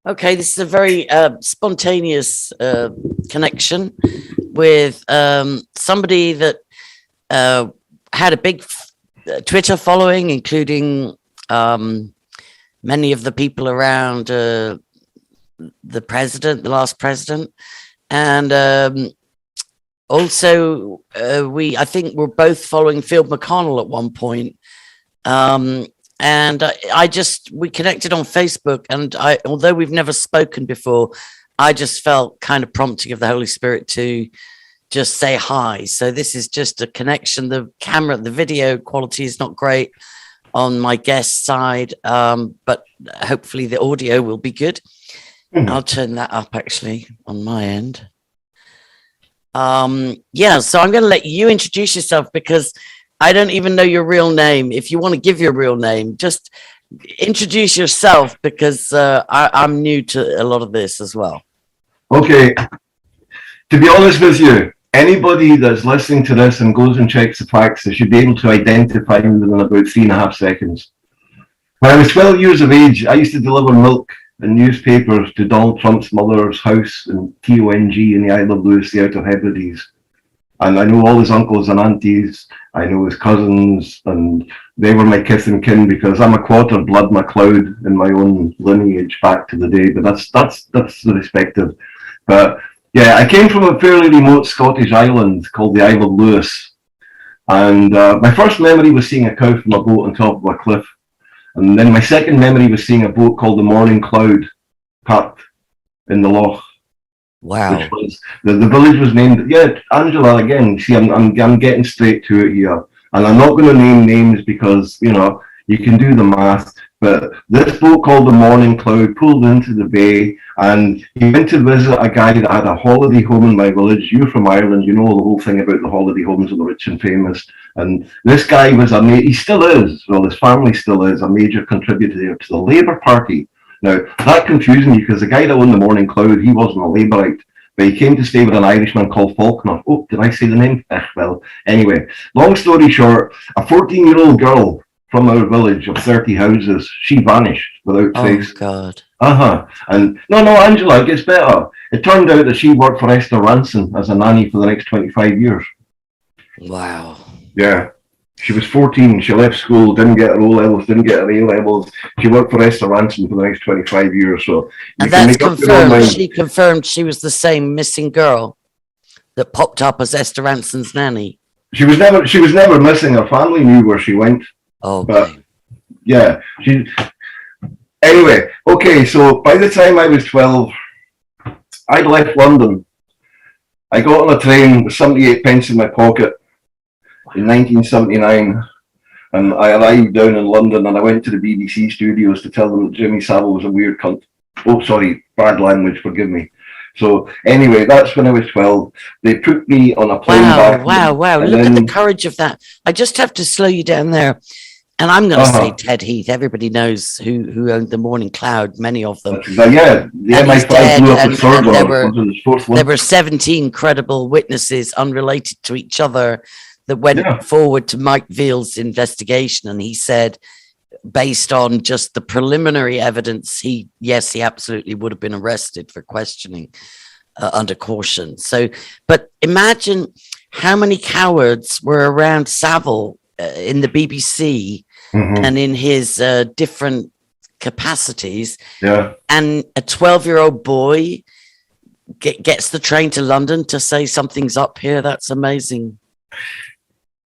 Okay, this is a very spontaneous connection with somebody that had a big Twitter following, including many of the people around the president, the last president, and also I think we're both following Phil McConnell at one point. And we connected on Facebook, and although we've never spoken before, I just felt kind of prompting of the Holy Spirit to just say hi. So this is just a connection. The video quality is not great on my guest side, but hopefully the audio will be good. I'll turn that up actually on my end. So I'm going to let you introduce yourself because I don't even know your real name. If you want to give your real name, just introduce yourself because I'm new to a lot of this as well. Okay. To be honest with you, anybody that's listening to this and goes and checks the facts, they should be able to identify me within about 3.5 seconds. When I was 12 years of age, I used to deliver milk and newspapers to Donald Trump's mother's house in TONG in the Isle of Lewis, the Outer Hebrides. And I know all his uncles and aunties, I know his cousins, and they were my kith and kin because I'm a quarter blood MacLeod in my own lineage back to the day, but that's the respective. But yeah, I came from a fairly remote Scottish island called the Isle of Lewis. And my first memory was seeing a cow from a boat on top of a cliff. And then my second memory was seeing a boat called the Morning Cloud parked in the loch. Wow. Which was, the village was named, yeah, Angela, again, see, I'm getting straight to it here. And I'm not going to name names because, you know, you can do the math. But this boat called the Morning Cloud pulled into the bay and he went to visit a guy that had a holiday home in my village. You're from Ireland, you know the whole thing about the holiday homes of the rich and famous. And this guy was he still is, well, his family still is a major contributor to the Labour Party. Now, that confused me because the guy that owned the Morning Cloud, he wasn't a Labourite, but he came to stay with an Irishman called Faulkner. Oh, did I say the name? Well, anyway, long story short, a 14-year-old girl from our village of 30 houses, she vanished without trace. Oh, God. And no, Angela, it gets better. It turned out that she worked for Esther Ranson as a nanny for the next 25 years. Wow. Yeah. She was 14. She left school, didn't get her O-levels, didn't get her A-levels. She worked for Esther Ranson for the next 25 years. So, and that's confirmed. She confirmed she was the same missing girl that popped up as Esther Ranson's nanny. She was never missing. Her family knew where she went. Oh, okay. But yeah, anyway, okay, so by the time I was 12, I'd left London. I got on a train with 78 pence in my pocket in 1979, and I arrived down in London and I went to the BBC studios to tell them that Jimmy Savile was a weird cunt. Oh, sorry, bad language, forgive me. So anyway, that's when I was 12. They put me on a plane back. Wow. Look at the courage of that. I just have to slow you down there. And I'm going to say Ted Heath. Everybody knows who owned the Morning Cloud, many of them. Yeah, the MI5 blew up the third one. There were 17 credible witnesses unrelated to each other that went forward to Mike Veal's investigation. And he said, based on just the preliminary evidence, he absolutely would have been arrested for questioning under caution. So, but imagine how many cowards were around Savile in the BBC and in his different capacities. Yeah. And a 12-year-old boy gets the train to London to say something's up here. That's amazing.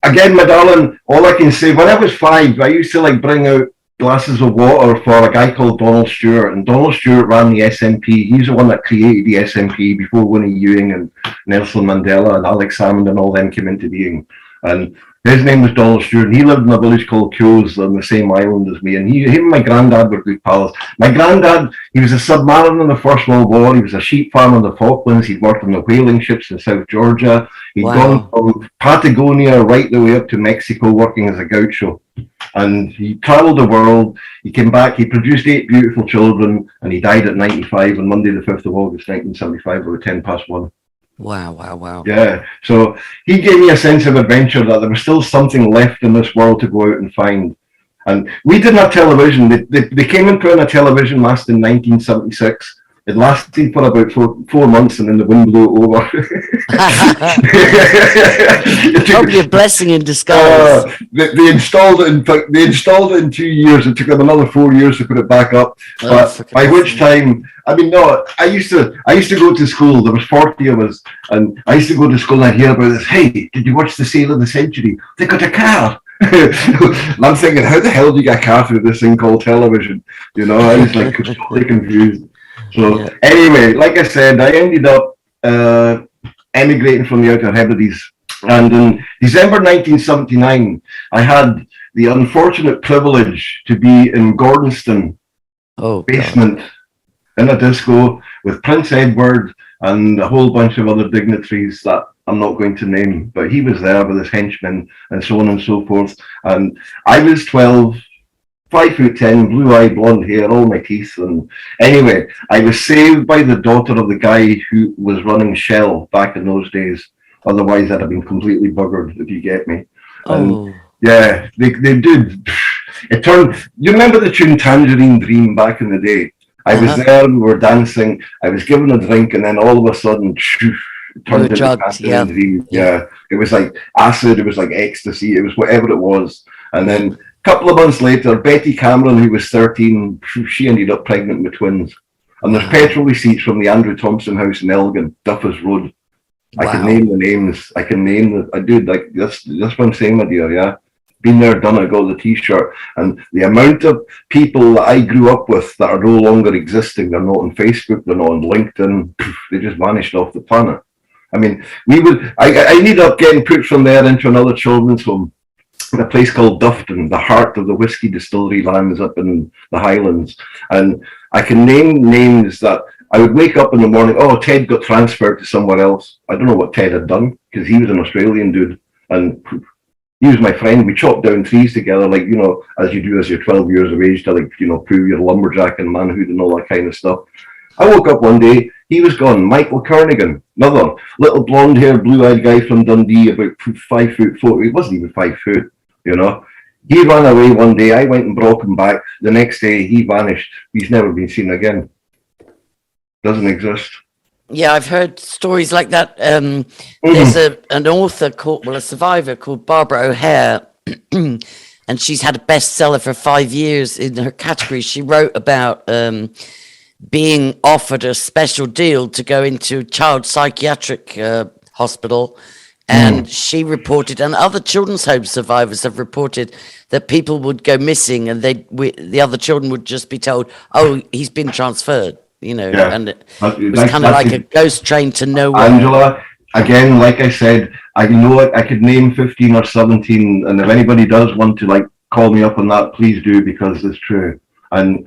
Again, my darling, all I can say, when I was 5, I used to bring out glasses of water for a guy called Donald Stewart, and Donald Stewart ran the SNP. He's the one that created the SNP before Winnie Ewing and Nelson Mandela and Alex Salmond and all them came into being. And his name was Donald Stewart, and he lived in a village called Cowes on the same island as me. And him and my granddad were good pals. My granddad, he was a submariner in the First World War. He was a sheep farmer in the Falklands. He'd worked on the whaling ships in South Georgia. He'd gone from Patagonia right the way up to Mexico working as a gaucho. And he travelled the world. He came back. He produced 8 beautiful children, and he died at 95 on Monday, the 5th of August, 1975, about 1:10. Wow. Yeah. So he gave me a sense of adventure that there was still something left in this world to go out and find. And we didn't have television. They came and put in a television mast in 1976. It lasted for about four months, and then the wind blew it over. Probably a blessing in disguise. They installed it. They installed it in 2 years. It took them another 4 years to put it back up. But by which time, I mean, no, I used to go to school. There was 40 of us, and I used to go to school and I'd hear about this. Hey, did you watch the sale of the century? They got a car. And I'm thinking, how the hell do you get a car through this thing called television? You know, I was like totally confused. So anyway, like I said, I ended up emigrating from the Outer Hebrides, and in December 1979, I had the unfortunate privilege to be in Gordonston basement in a disco with Prince Edward and a whole bunch of other dignitaries that I'm not going to name, but he was there with his henchmen and so on and so forth. And I was 12, 5'10", blue-eyed, blonde hair, all my teeth. And anyway, I was saved by the daughter of the guy who was running Shell back in those days. Otherwise, I'd have been completely buggered, if you get me. And yeah, they did. It turned. You remember the tune "Tangerine Dream" back in the day? I was there. We were dancing. I was given a drink, and then all of a sudden, it turned into Tangerine Dream. Yeah, it was like acid. It was like ecstasy. It was whatever it was, and then. Couple of months later, Betty Cameron, who was 13, she ended up pregnant with twins. And there's petrol receipts from the Andrew Thompson house in Elgin, Duffus Road. I can name the names. I can name the. I do like that's what I'm saying, my dear. Yeah, been there, done it. Got the T-shirt, and the amount of people that I grew up with that are no longer existing. They're not on Facebook. They're not on LinkedIn. They just vanished off the planet. I mean, I ended up getting put from there into another children's home. A place called Dufton, the heart of the whiskey distillery lands up in the Highlands. And I can name names that I would wake up in the morning, oh, Ted got transferred to somewhere else. I don't know what Ted had done, because he was an Australian dude. And he was my friend. We chopped down trees together, like, you know, as you do as you're 12 years of age to, like, you know, prove your lumberjack and manhood and all that kind of stuff. I woke up one day, he was gone. Michael Kernigan, another little blonde-haired, blue-eyed guy from Dundee, about 5'4". He wasn't even 5 foot, you know. He ran away one day. I went and brought him back. The next day, he vanished. He's never been seen again. Doesn't exist. Yeah, I've heard stories like that. There's an author called, a survivor called Barbara O'Hare, and she's had a bestseller for 5 years in her category. She wrote about being offered a special deal to go into a child psychiatric hospital. And she reported, and other children's home survivors have reported, that people would go missing and the other children would just be told, oh, he's been transferred, you know, and it was kind of like a ghost train to nowhere. Angela, again, like I said, I know I could name 15 or 17, and if anybody does want to, like, call me up on that, please do, because it's true. And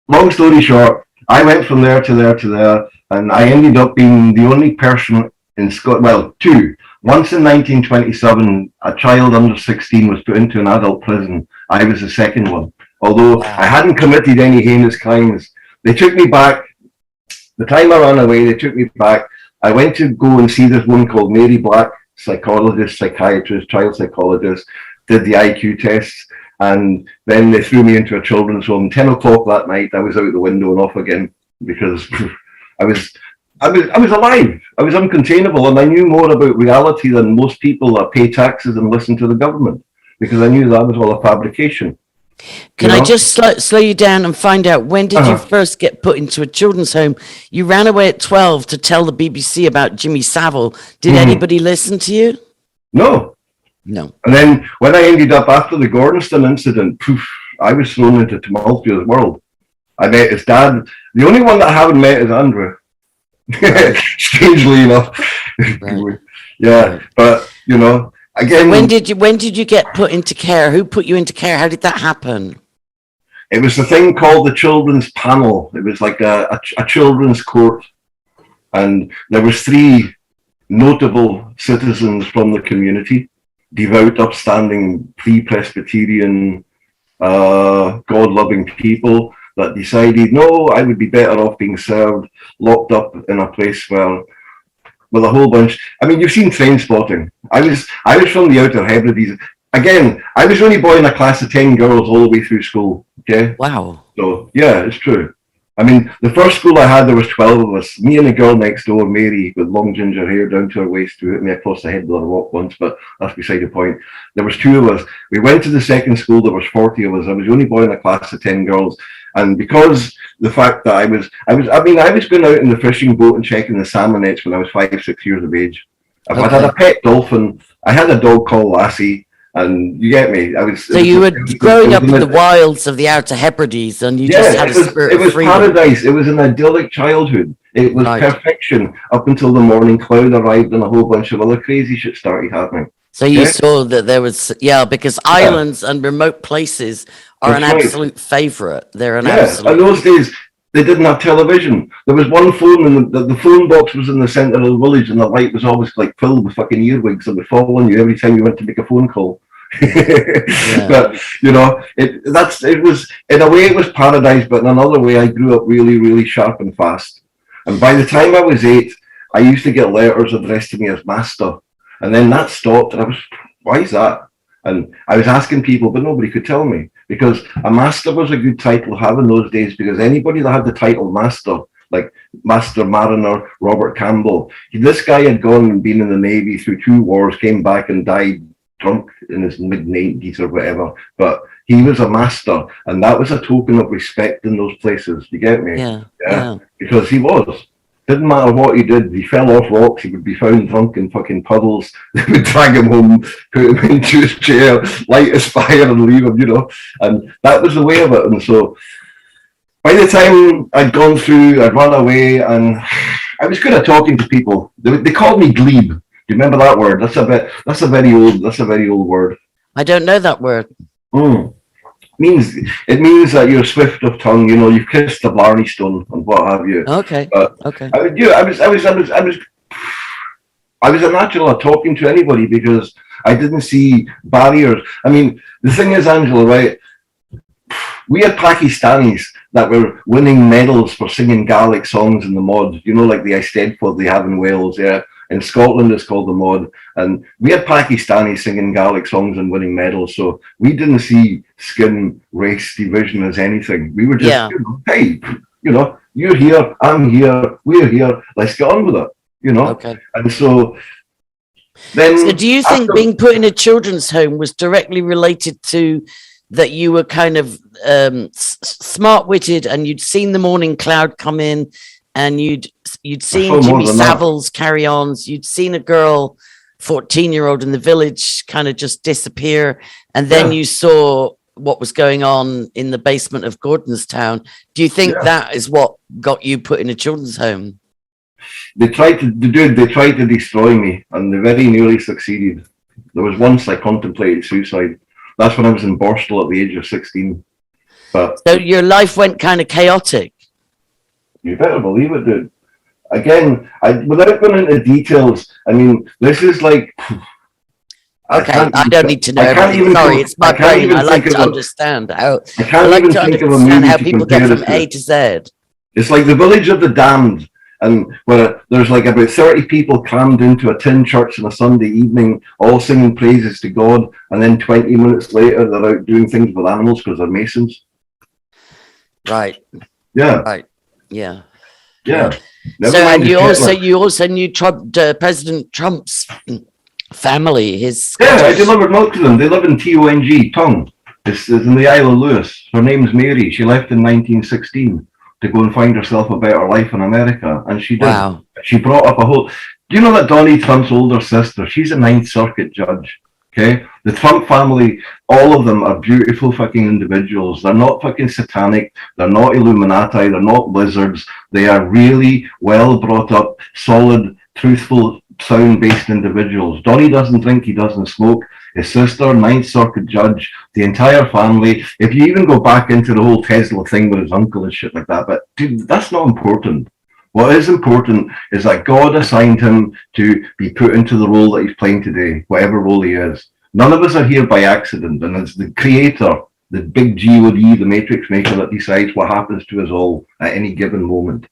long story short, I went from there to there to there, and I ended up being the only person in Scotland, well, two. Once in 1927, a child under 16 was put into an adult prison. I was the second one. Although I hadn't committed any heinous crimes. They took me back. The time I ran away, they took me back. I went to go and see this woman called Mary Black, psychologist, psychiatrist, child psychologist, did the IQ tests, and then they threw me into a children's home. 10 o'clock that night, I was out the window and off again because I was alive. I was uncontainable, and I knew more about reality than most people that pay taxes and listen to the government, because I knew that was all a fabrication. Can I just slow you down and find out, when did you first get put into a children's home? You ran away at 12 to tell the BBC about Jimmy Savile. Did anybody listen to you? No. And then when I ended up after the Gordonston incident, I was thrown into a tumultuous world. I met his dad. The only one that I haven't met is Andrew. Strangely enough. But you know, again, so when did you get put into care? Who put you into care? How did that happen? It was the thing called the children's panel. It was like a children's court, and there was 3 notable citizens from the community, devout, upstanding, pre-Presbyterian, God-loving people, that decided, no, I would be better off being served, locked up in a place where, with a whole bunch. I mean, you've seen Train Spotting. I was from the Outer Hebrides. again, I was the only boy in a class of 10 girls all the way through school. Okay. Wow. So yeah, it's true. I mean, the first school I had, there was 12 of us. Me and the girl next door, Mary, with long ginger hair down to her waist, who hit me across the head with a rock once, but that's beside the point. There was 2 of us. We went to the second school, there was 40 of us. I was the only boy in a class of 10 girls. And because the fact that I was going out in the fishing boat and checking the salmon nets when I was 5, 6 years of age. I had a pet dolphin. I had a dog called Lassie. And you get me. So you were growing up in the wilds of the Outer Hebrides, and you just had a spirit of freedom. It was paradise. It was an idyllic childhood. It was perfection up until the morning cloud arrived and a whole bunch of other crazy shit started happening. So you saw that there was, because islands and remote places are an absolute favorite. They're an absolute. In those days, they didn't have television. There was one phone, and the phone box was in the center of the village, and the light was always like filled with fucking earwigs that would fall on you every time you went to make a phone call. But it was, in a way it was paradise, but in another way I grew up really, really sharp and fast. And by the time I was 8, I used to get letters addressed to me as master, and then that stopped, and I was, why is that? And I was asking people, but nobody could tell me, because a master was a good title to have in those days, because anybody that had the title master, like Master Mariner Robert Campbell, this guy had gone and been in the Navy through 2 wars, came back and died drunk in his mid-90s or whatever, but he was a master, and that was a token of respect in those places. You get me? Yeah. Because he was. Didn't matter what he did. He fell off rocks. He would be found drunk in fucking puddles. They would drag him home, put him into his chair, light his fire, and leave him. And that was the way of it. And so, by the time I'd gone through, I'd run away, and I was good at talking to people. They called me glebe. Do you remember that word? That's a very old word. I don't know that word. It means that you're swift of tongue. You've kissed the Blarney Stone and what have you. Okay. Okay. I was a natural at talking to anybody because I didn't see barriers. I mean, the thing is, Angela, right? We had Pakistanis that were winning medals for singing Gaelic songs in the mod. Like the Eisteddfod they have in Wales. Yeah. In Scotland, it's called the mod, and we had Pakistanis singing Gaelic songs and winning medals. So we didn't see skin, race, division as anything. We were just, hey, you're here, I'm here, we're here. Let's get on with it, Okay. And so then. So do you think being put in a children's home was directly related to that you were kind of smart-witted and you'd seen the morning cloud come in? And you'd seen Jimmy Savile's carry-ons. You'd seen a girl, 14-year-old in the village, kind of just disappear. And then you saw what was going on in the basement of Gordonstown. Do you think that is what got you put in a children's home? They tried to destroy me, and they very nearly succeeded. There was once I contemplated suicide. That's when I was in Borstal at the age of 16. But so your life went kind of chaotic. You better believe it, dude. Again, without going into details, I mean, this is like. Okay, I don't need to know everything. Sorry, it's my brain. I like to understand how. I like to understand how people get from A to Z. It's like the Village of the Damned, and where there's like about 30 people crammed into a tin church on a Sunday evening, all singing praises to God, and then 20 minutes later they're out doing things with animals because they're Masons. Right. Yeah. Right. Yeah. So and you also knew President Trump's family. I delivered milk to them. They live in Tong. It's in the Isle of Lewis. Her name's Mary. She left in 1916 to go and find herself a better life in America, and she did. Wow. She brought up a whole. Do you know that Donald Trump's older sister? She's a Ninth Circuit judge. Okay, the Trump family, all of them are beautiful fucking individuals. They're not fucking satanic. They're not Illuminati. They're not lizards. They are really well brought up, solid, truthful, sound-based individuals. Donnie doesn't drink. He doesn't smoke. His sister, Ninth Circuit judge, the entire family. If you even go back into the whole Tesla thing with his uncle and shit like that, but dude, that's not important. What is important is that God assigned him to be put into the role that he's playing today, whatever role he is. None of us are here by accident, and it's the creator, the big G-O-D, the matrix maker, that decides what happens to us all at any given moment.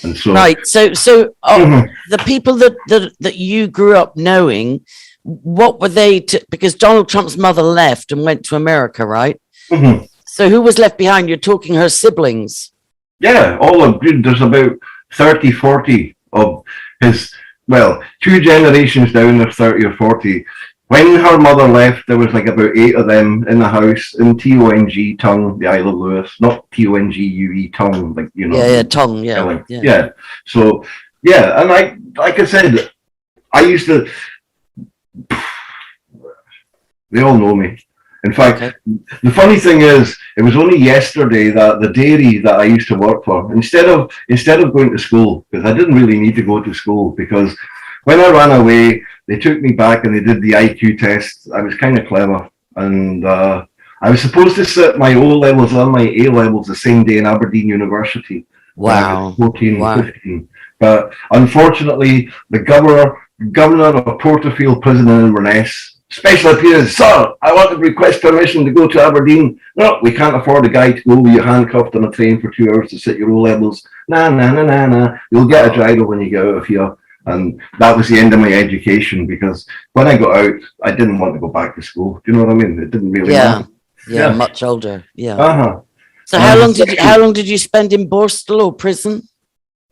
And so, right. So the people that you grew up knowing, what were they because Donald Trump's mother left and went to America, right? Mm-hmm. So who was left behind? You're talking her siblings. Yeah, all of there's about 30, 40 of his, well, 2 generations down, there's 30 or 40. When her mother left, there was like about 8 of them in the house in Tong tongue, the Isle of Lewis, not Tongue, tongue, like, you know. Yeah, tongue, yeah. Yeah. So, yeah, and like I said, I used to, they all know me. In fact, the funny thing is, it was only yesterday that the dairy that I used to work for, instead of going to school, because I didn't really need to go to school, because when I ran away, they took me back and they did the IQ test. I was kind of clever, and I was supposed to sit my O levels and my A levels the same day in Aberdeen University. Wow. 15. But unfortunately, the governor of Porterfield Prison in Inverness, special appearance, sir, I want to request permission to go to Aberdeen. No, we can't afford a guy to go with you handcuffed on a train for 2 hours to sit your O levels. Nah. You'll get a driver when you get out of here. And that was the end of my education, because when I got out, I didn't want to go back to school. Do you know what I mean? It didn't really matter. Yeah, much older. Yeah. So how long did you spend in Borstal or prison?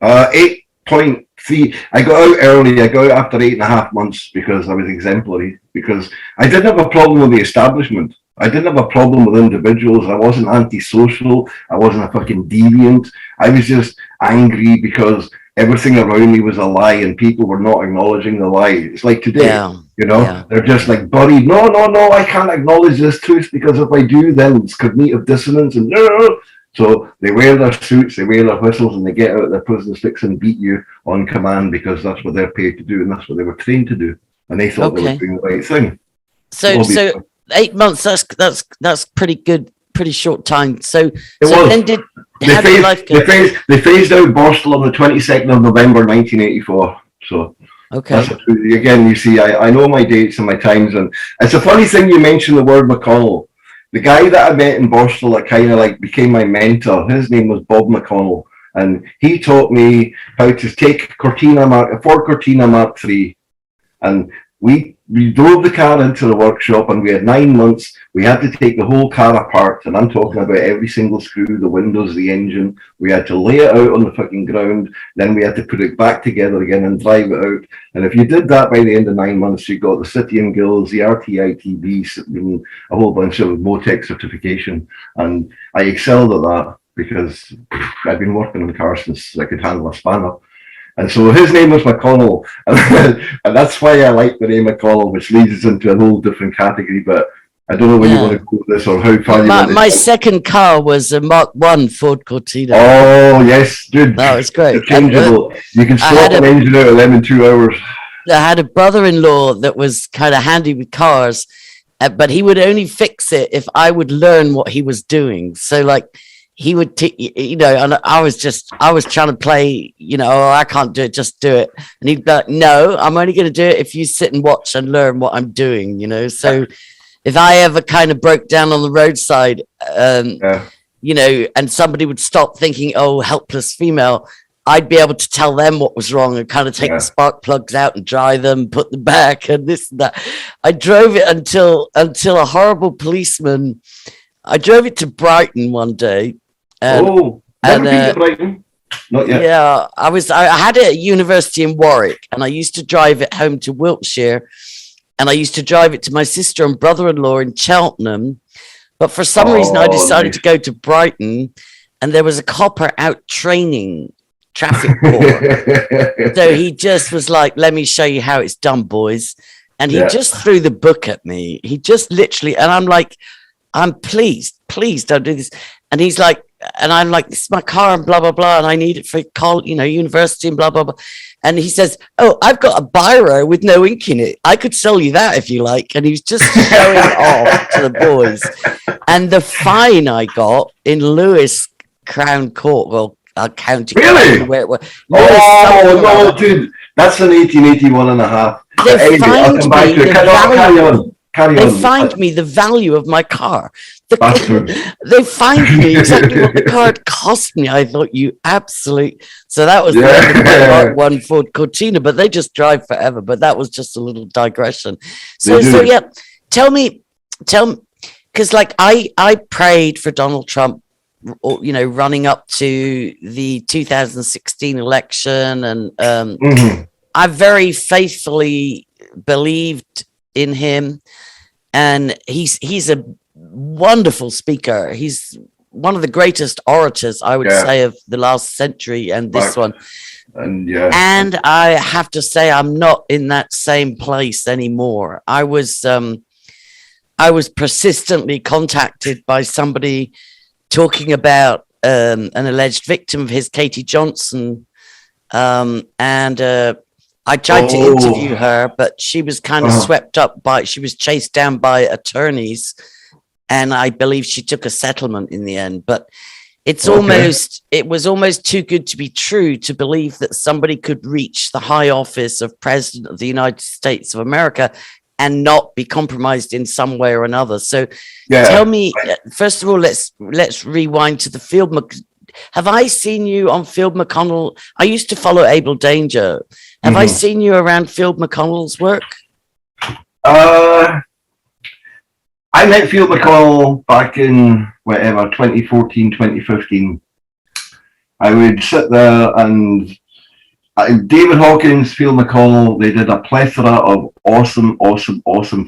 8.3. I got out early. I got out after 8.5 months because I was exemplary. Because I didn't have a problem with the establishment. I didn't have a problem with individuals. I wasn't antisocial. I wasn't a fucking deviant. I was just angry because everything around me was a lie and people were not acknowledging the lie. It's like today, they're just like buried. No, I can't acknowledge this truth, because if I do, then it's cognitive dissonance. And so they wear their suits, they wear their whistles, and they get out of their prison sticks and beat you on command, because that's what they're paid to do and that's what they were trained to do. And they thought they were doing the right thing. So 8 months, that's pretty good, pretty short time. So then how did life go? They phased out Borstal on the 22nd of November 1984. So again, you see, I know my dates and my times, and it's a funny thing you mentioned the word McConnell. The guy that I met in Borstal that kind of like became my mentor, his name was Bob McConnell, and he taught me how to take Ford Cortina Mark III, and we drove the car into the workshop, and we had 9 months. We had to take the whole car apart, and I'm talking about every single screw, the windows, the engine. We had to lay it out on the fucking ground. Then we had to put it back together again and drive it out. And if you did that by the end of 9 months, you got the City and Guilds, the RTITB, a whole bunch of MOTEC certification. And I excelled at that because I've been working on cars since I could handle a spanner. And so his name was McConnell, and that's why I like the name McConnell, which leads us into a whole different category. But I don't know where you want to go with this or how far you want to. My second car was a Mark I Ford Cortina. Oh yes, dude, that was great. Interchangeable. You can swap an engine out of them in 2 hours. I had a brother-in-law that was kind of handy with cars, but he would only fix it if I would learn what he was doing. So like, he would, and I was trying to play, I can't do it, just do it. And he'd be like, no, I'm only going to do it if you sit and watch and learn what I'm doing, So if I ever kind of broke down on the roadside, and somebody would stop thinking, oh, helpless female, I'd be able to tell them what was wrong and kind of take the spark plugs out and dry them, put them back and this and that. I drove it until a horrible policeman, I drove it to Brighton one day. Never been to Brighton. Not yet. Yeah, I had it at university in Warwick, and I used to drive it home to Wiltshire, and I used to drive it to my sister and brother-in-law in Cheltenham. But for some reason, I decided to go to Brighton, and there was a copper out training traffic court. So he just was like, let me show you how it's done, boys. And he just threw the book at me. He just literally, and I'm like, please don't do this. And he's like, and I'm like, this is my car and blah, blah, blah. And I need it for college, university and blah, blah, blah. And he says, oh, I've got a biro with no ink in it. I could sell you that if you like. And he was just showing off to the boys. And the fine I got in Lewis Crown Court, County really? Court, where it was. No, dude, that's an 1881 and a half. They anyway, I'll come back to it. Carry They on. fined me the value of my car. Bastard. They fined me exactly what the car had cost me. I thought, you absolute. So that was the end of my Mark 1 Ford Cortina, but they just drive forever. But that was just a little digression. So yeah, tell me, because like I prayed for Donald Trump, you know, running up to the 2016 election, and I very faithfully believed in him, and he's a wonderful speaker. He's one of the greatest orators, I would say, of the last century, and this one. And I have to say, I'm not in that same place anymore. I was persistently contacted by somebody talking about an alleged victim of his, Katie Johnson, and I tried to interview her, but she was kind of swept up she was chased down by attorneys, and I believe she took a settlement in the end. But it was almost too good to be true to believe that somebody could reach the high office of President of the United States of America and not be compromised in some way or another. So tell me, first of all, let's rewind to the Field. Have I seen you on Field McConnell? I used to follow Abel Danger. Have I seen you around Field McConnell's work? I met Field McConnell back in 2014, 2015. I would sit there and David Hawkins, Field McConnell, they did a plethora of awesome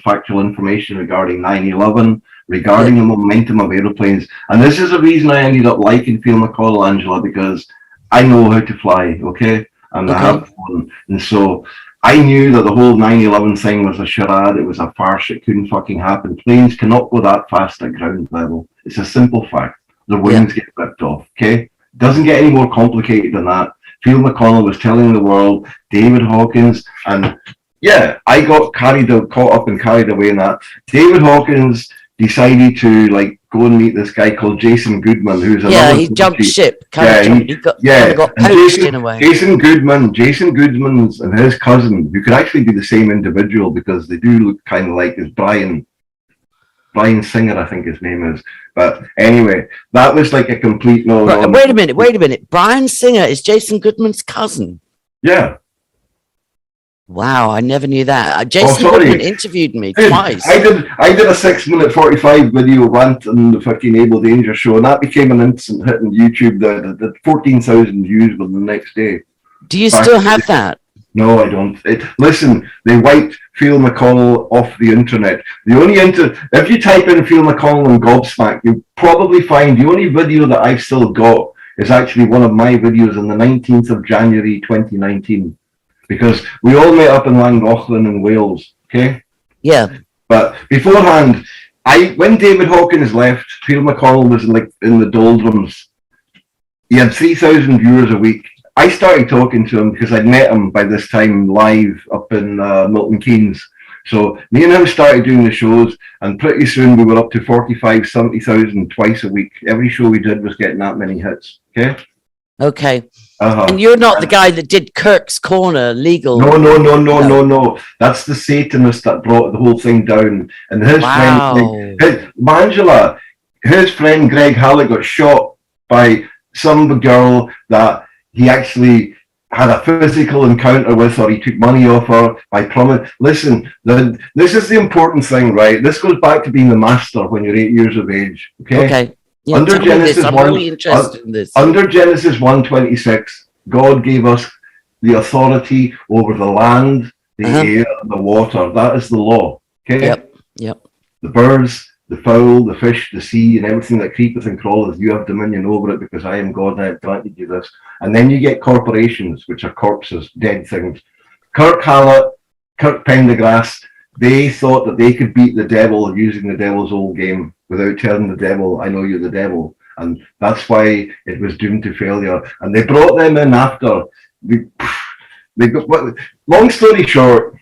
factual information regarding 9/11, regarding the momentum of aeroplanes. And this is the reason I ended up liking Field McConnell, Angela, because I know how to fly, okay? And I have fun. And so I knew that the whole 9/11 thing was a charade. It was a farce. It couldn't fucking happen. Planes cannot go that fast at ground level. It's a simple fact. The wings get ripped off, okay? Doesn't get any more complicated than that. Field McConnell was telling the world, David Hawkins, and I got caught up and carried away in that. David Hawkins decided to go and meet this guy called Jason Goodman, who's another. He jumped ship. He got poached in a way. Jason Goodman's and his cousin, who could actually be the same individual because they do look kind of like, is Brian Singer, I think his name is. But anyway, that was like a complete no. Wait a minute. Brian Singer is Jason Goodman's cousin. Yeah. Wow, I never knew that. Jason Goodman interviewed me twice. I did a 6-minute 45 video rant on the fucking Able Danger show, and that became an instant hit on YouTube. The 14,000 views within the next day. Do you still have that? No, I don't. Listen, they wiped Field McConnell off the internet. If you type in Field McConnell and Gobsmack, you'll probably find the only video that I've still got is actually one of my videos on the 19th of January 2019. Because we all met up in Llangollen in Wales, okay? Yeah. But beforehand, when David Hawkins left, Field McConnell was in the doldrums. He had 3,000 viewers a week. I started talking to him because I'd met him by this time live up in Milton Keynes. So me and him started doing the shows, and pretty soon we were up to 45, 70,000 twice a week. Every show we did was getting that many hits, okay? Okay. And you're not the guy that did Kirk's Corner legal. No. That's the Satanist that brought the whole thing down. And his friend Greg Hallett got shot by some girl that he actually had a physical encounter with, or he took money off her by promise. Listen, this is the important thing, right? This goes back to being the master when you're 8 years of age. Okay. Yeah, under Genesis, I'm really interested in this. Under Genesis 1:26, God gave us the authority over the land, the air, and the water. That is the law. Okay. Yep. The birds, the fowl, the fish, the sea, and everything that creepeth and crawleth, you have dominion over it, because I am God and I have granted you this. And then you get corporations, which are corpses, dead things. Kirk Hallett, Kirk Pendergrass, they thought that they could beat the devil using the devil's old game without telling the devil, I know you're the devil. And that's why it was doomed to failure. And they brought them in after. Long story short,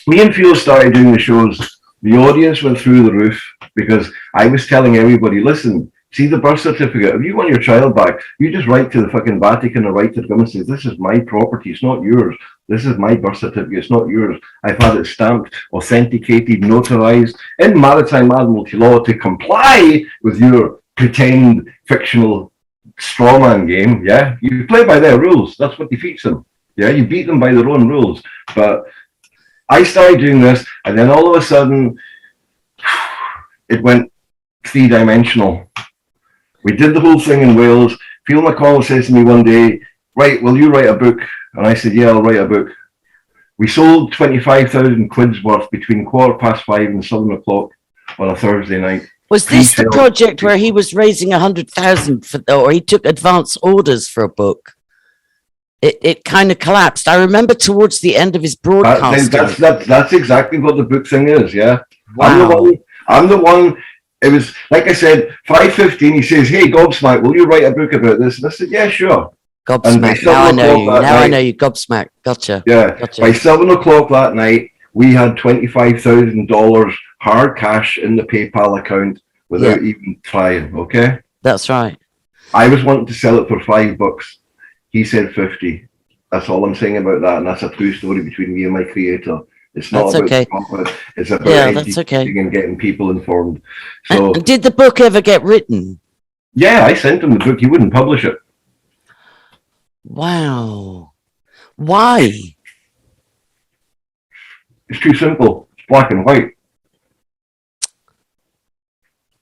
me and Phil started doing the shows. The audience went through the roof because I was telling everybody, listen, See the birth certificate. If you want your child back, you just write to the fucking Vatican or write to the government and say, this is my property, it's not yours. This is my birth certificate, it's not yours. I've had it stamped, authenticated, notarized in maritime admiralty law to comply with your pretend fictional strawman game. Yeah, you play by their rules. That's what defeats them. Yeah, you beat them by their own rules. But I started doing this, and then all of a sudden, it went three-dimensional. We did the whole thing in Wales. Phil McCall says to me one day, right, will you write a book? And I said, yeah, I'll write a book. We sold 25,000 quid's worth between 5:15 and 7 o'clock on a Thursday night. Was this the project where he was raising 100,000 for, or he took advance orders for a book? It kind of collapsed. I remember towards the end of his broadcast. That's exactly what the book thing is, yeah. Wow. I'm the one. It was, like I said, 5:15, he says, hey, Gobsmack, will you write a book about this? And I said, yeah, sure. Gobsmack, now I know you. Now I know you, Gobsmack. Gotcha. Yeah, gotcha. By 7 o'clock that night, we had $25,000 hard cash in the PayPal account without even trying, okay? That's right. I was wanting to sell it for $5. He said 50. That's all I'm saying about that, and that's a true story between me and my creator. It's not that's about okay. profit. It's about that's okay. And getting people informed. So, and did the book ever get written? Yeah, I sent him the book. He wouldn't publish it. Wow. Why? It's too simple. It's black and white.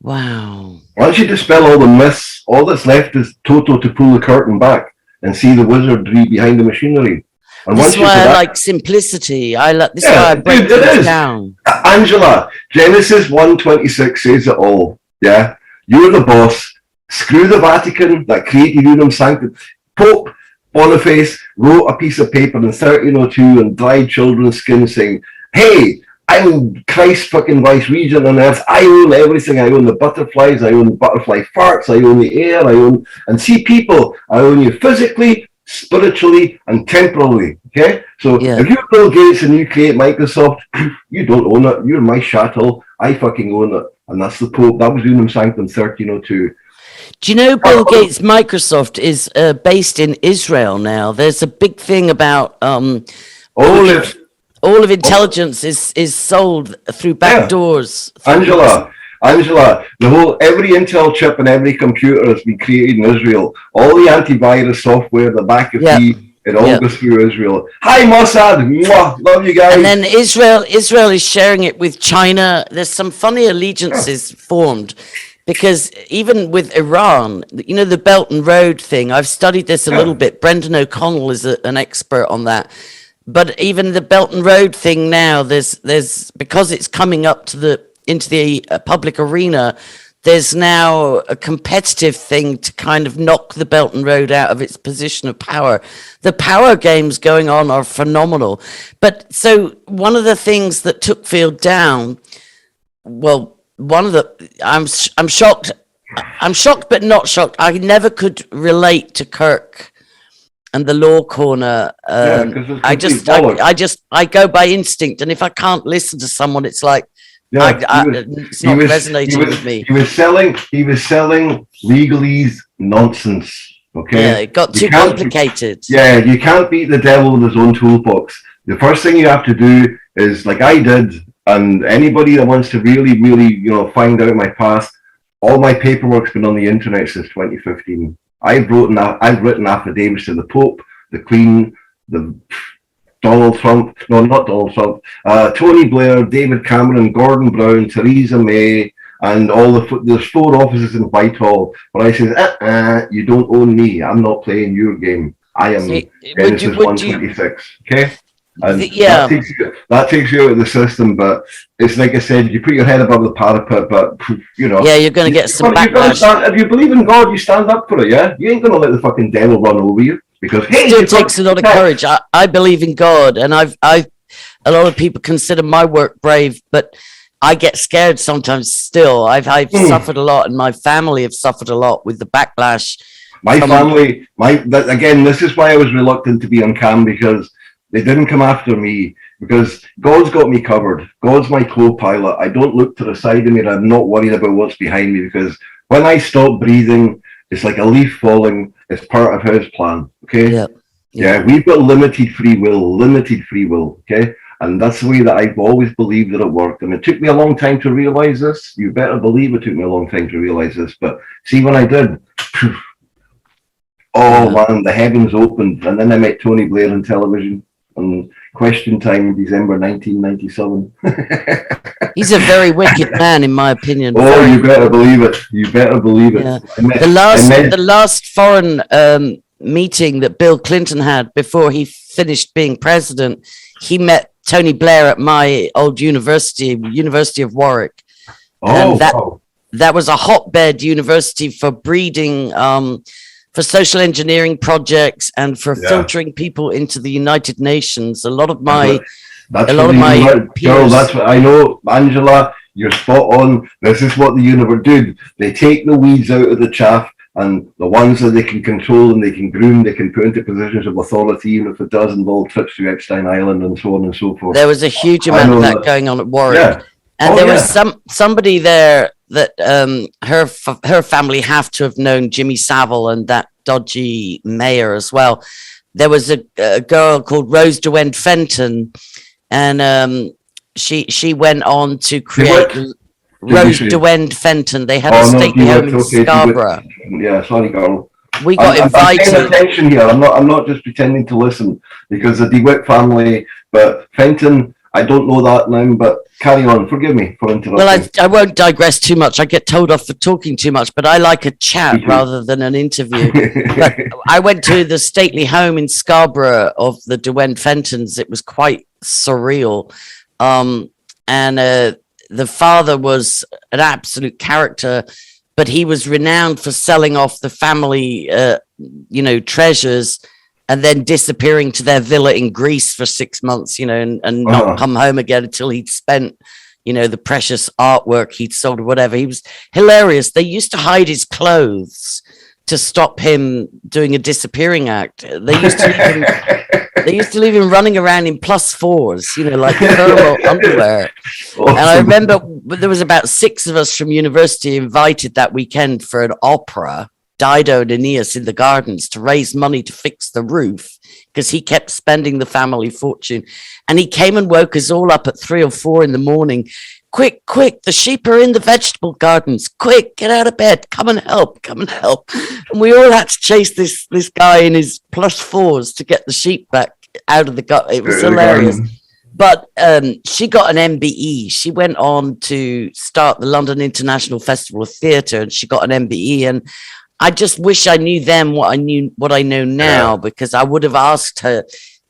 Wow. Once you dispel all the myths, all that's left is Toto to pull the curtain back and see the wizardry behind the machinery. And this is why I like simplicity. This is why I break things down. Angela, Genesis 1:26 says it all. Yeah, you're the boss. Screw the Vatican that created Unum Sanctum. Pope Boniface wrote a piece of paper in 1302 and dried children's skin saying, hey, I'm Christ fucking vice regent on earth. I own everything. I own the butterflies. I own the butterfly farts. I own the air. I own, and see people, I own you physically, spiritually, and temporally. Okay? So if you're Bill Gates and you create Microsoft, you don't own it. You're my chattel. I fucking own it. And that's the Pope. That was Unum Sanctum 1302. Do you know Bill Gates' Microsoft is based in Israel now? There's a big thing about all of intelligence is sold through back doors. Angela, every Intel chip and every computer has been created in Israel. All the antivirus software, the McAfee, it all goes through Israel. Hi Mossad, mwah, love you guys. And then Israel is sharing it with China. There's some funny allegiances formed. Because even with Iran, you know, the Belt and Road thing, I've studied this a little bit. Brendan O'Connell is an expert on that. But even the Belt and Road thing now, there's because it's coming up to into the public arena, there's now a competitive thing to kind of knock the Belt and Road out of its position of power. The power games going on are phenomenal. But so one of the things that took Field down, I'm shocked. I'm shocked, but not shocked. I never could relate to Kirk and the Law Corner. I go by instinct, and if I can't listen to someone, it's like it's not resonating with me. He was selling legalese nonsense. Okay. Yeah, it got too complicated. You can't beat the devil with his own toolbox. The first thing you have to do is, like I did. And anybody that wants to really, really, find out my past, all my paperwork's been on the internet since 2015. I've written affidavits to the Pope, the Queen, the Donald Trump, no, not Donald Trump, Tony Blair, David Cameron, Gordon Brown, Theresa May, and there's 4 offices in Whitehall. But I said, you don't own me. I'm not playing your game. I am Genesis 126. Okay. And that takes you out of the system, but it's like I said, you put your head above the parapet, but you're going to get some backlash. If you believe in God, you stand up for it. You ain't going to let the fucking devil run over you, because it still takes a lot of courage. I believe in God, and a lot of people consider my work brave, but I get scared sometimes still. I've suffered a lot, and my family have suffered a lot with the backlash. My family, this is why I was reluctant to be on cam, because they didn't come after me, because God's got me covered. God's my co-pilot. I don't look to the side of me, and I'm not worried about what's behind me, because when I stop breathing, it's like a leaf falling. It's part of his plan. Okay. Yeah. Yeah, we've got limited free will. Okay. And that's the way that I've always believed that it worked. And it took me a long time to realize this. You better believe it took me a long time to realize this. But see, when I did, man, the heavens opened. And then I met Tony Blair on television on Question Time in December 1997. He's a very wicked man, in my opinion. Oh, you better believe it. You better believe it. Yeah. The last foreign meeting that Bill Clinton had before he finished being president, he met Tony Blair at my old University of Warwick. And that was a hotbed university for breeding, for social engineering projects and for filtering people into the United Nations. A lot of my peers. That's what I know, Angela. You're spot on. This is what the universe do. They take the weeds out of the chaff, and the ones that they can control and they can groom, they can put into positions of authority, even if it does involve trips to Epstein Island and so on and so forth. There was a huge amount of that going on at Warwick, and there was somebody there that her family have to have known Jimmy Savile and that dodgy mayor as well. There was a girl called Rose DeWend Fenton, and she went on to create Rose DeWend Fenton. They had a stately home in Scarborough. Yeah, sorry, girl. We got invited. I'm paying attention here. I'm not just pretending to listen, because the DeWitt family, but Fenton, I don't know that name, but carry on. Forgive me for interrupting. Well, I won't digress too much. I get told off for talking too much, but I like a chat rather than an interview. But I went to the stately home in Scarborough of the DeWend Fentons. It was quite surreal. And the father was an absolute character, but he was renowned for selling off the family, treasures, and then disappearing to their villa in Greece for 6 months, and not come home again until he'd spent, the precious artwork he'd sold or whatever. He was hilarious. They used to hide his clothes to stop him doing a disappearing act. They used to leave him running around in +4s, like thermal underwear. Awesome. And I remember there was about 6 of us from university invited that weekend for an opera, Dido and Aeneas in the Gardens, to raise money to fix the roof, because he kept spending the family fortune. And he came and woke us all up at 3 or 4 in the morning. Quick, the sheep are in the vegetable gardens. Quick, get out of bed. Come and help. And we all had to chase this guy in his +4s to get the sheep back out of the garden. It was hilarious. But she got an MBE. She went on to start the London International Festival of Theatre, and she got an MBE. And I just wish I knew then what I know now, because I would have asked her,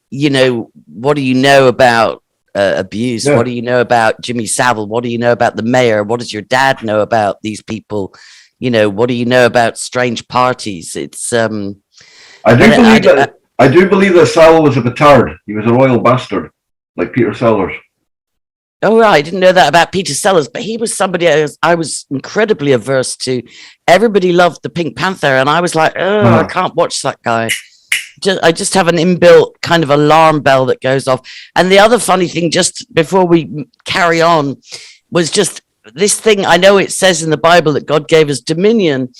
what do you know about abuse? What do you know about Jimmy Savile? What do you know about the mayor? What does your dad know about these people? What do you know about strange parties? It's I do believe that Savile was a petard. He was a royal bastard, like Peter Sellers. Oh, right. I didn't know that about Peter Sellers, but he was somebody I was incredibly averse to. Everybody loved the Pink Panther, and I was like, I can't watch that guy. I just have an inbuilt kind of alarm bell that goes off. And the other funny thing, just before we carry on, was just this thing. I know it says in the Bible that God gave us dominion.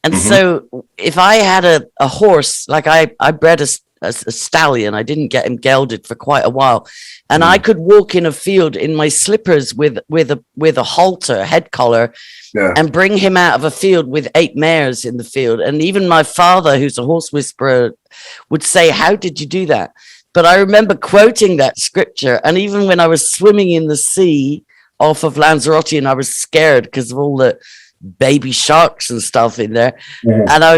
And so if I had a horse, like I bred a stallion, I didn't get him gelded for quite a while, and I could walk in a field in my slippers with a halter, head collar, and bring him out of a field with 8 mares in the field. And even my father, who's a horse whisperer, would say, "How did you do that?" But I remember quoting that scripture, and even when I was swimming in the sea off of Lanzarote, and I was scared because of all the baby sharks and stuff in there, and I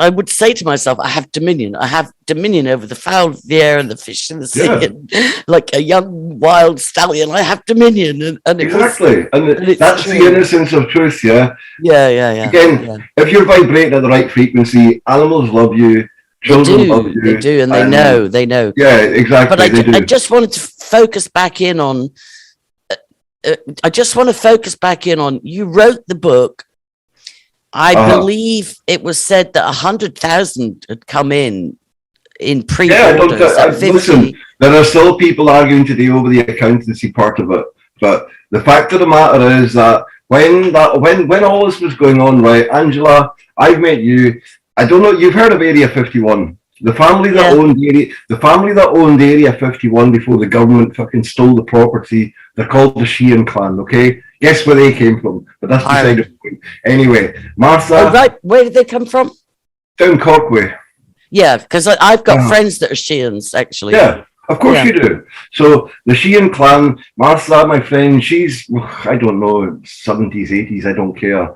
would say to myself, I have dominion over the fowl of the air and the fish in the sea, and like a young wild stallion, I have dominion. And exactly, that's the innocence of truth. Again, if you're vibrating at the right frequency, animals love you, children love you, they do, and they know. Yeah, exactly. But I just wanted to focus back in on you wrote the book. I believe it was said that 100,000 had come in pre-orders. Listen, there are still people arguing today over the accountancy part of it, but the fact of the matter is that when all this was going on, right, Angela, I've met you. I don't know. You've heard of Area 51. The family that owned Area 51 before the government fucking stole the property. They're called the Sheehan clan. Okay, guess where they came from? But that's beside the point. Anyway, Martha. Oh, right. Where did they come from? Down Corkway. Yeah, because I've got friends that are Sheehans, actually. Yeah, of course you do. So the Sheehan clan, Martha, my friend, she's, I don't know, 70s, 80s, I don't care.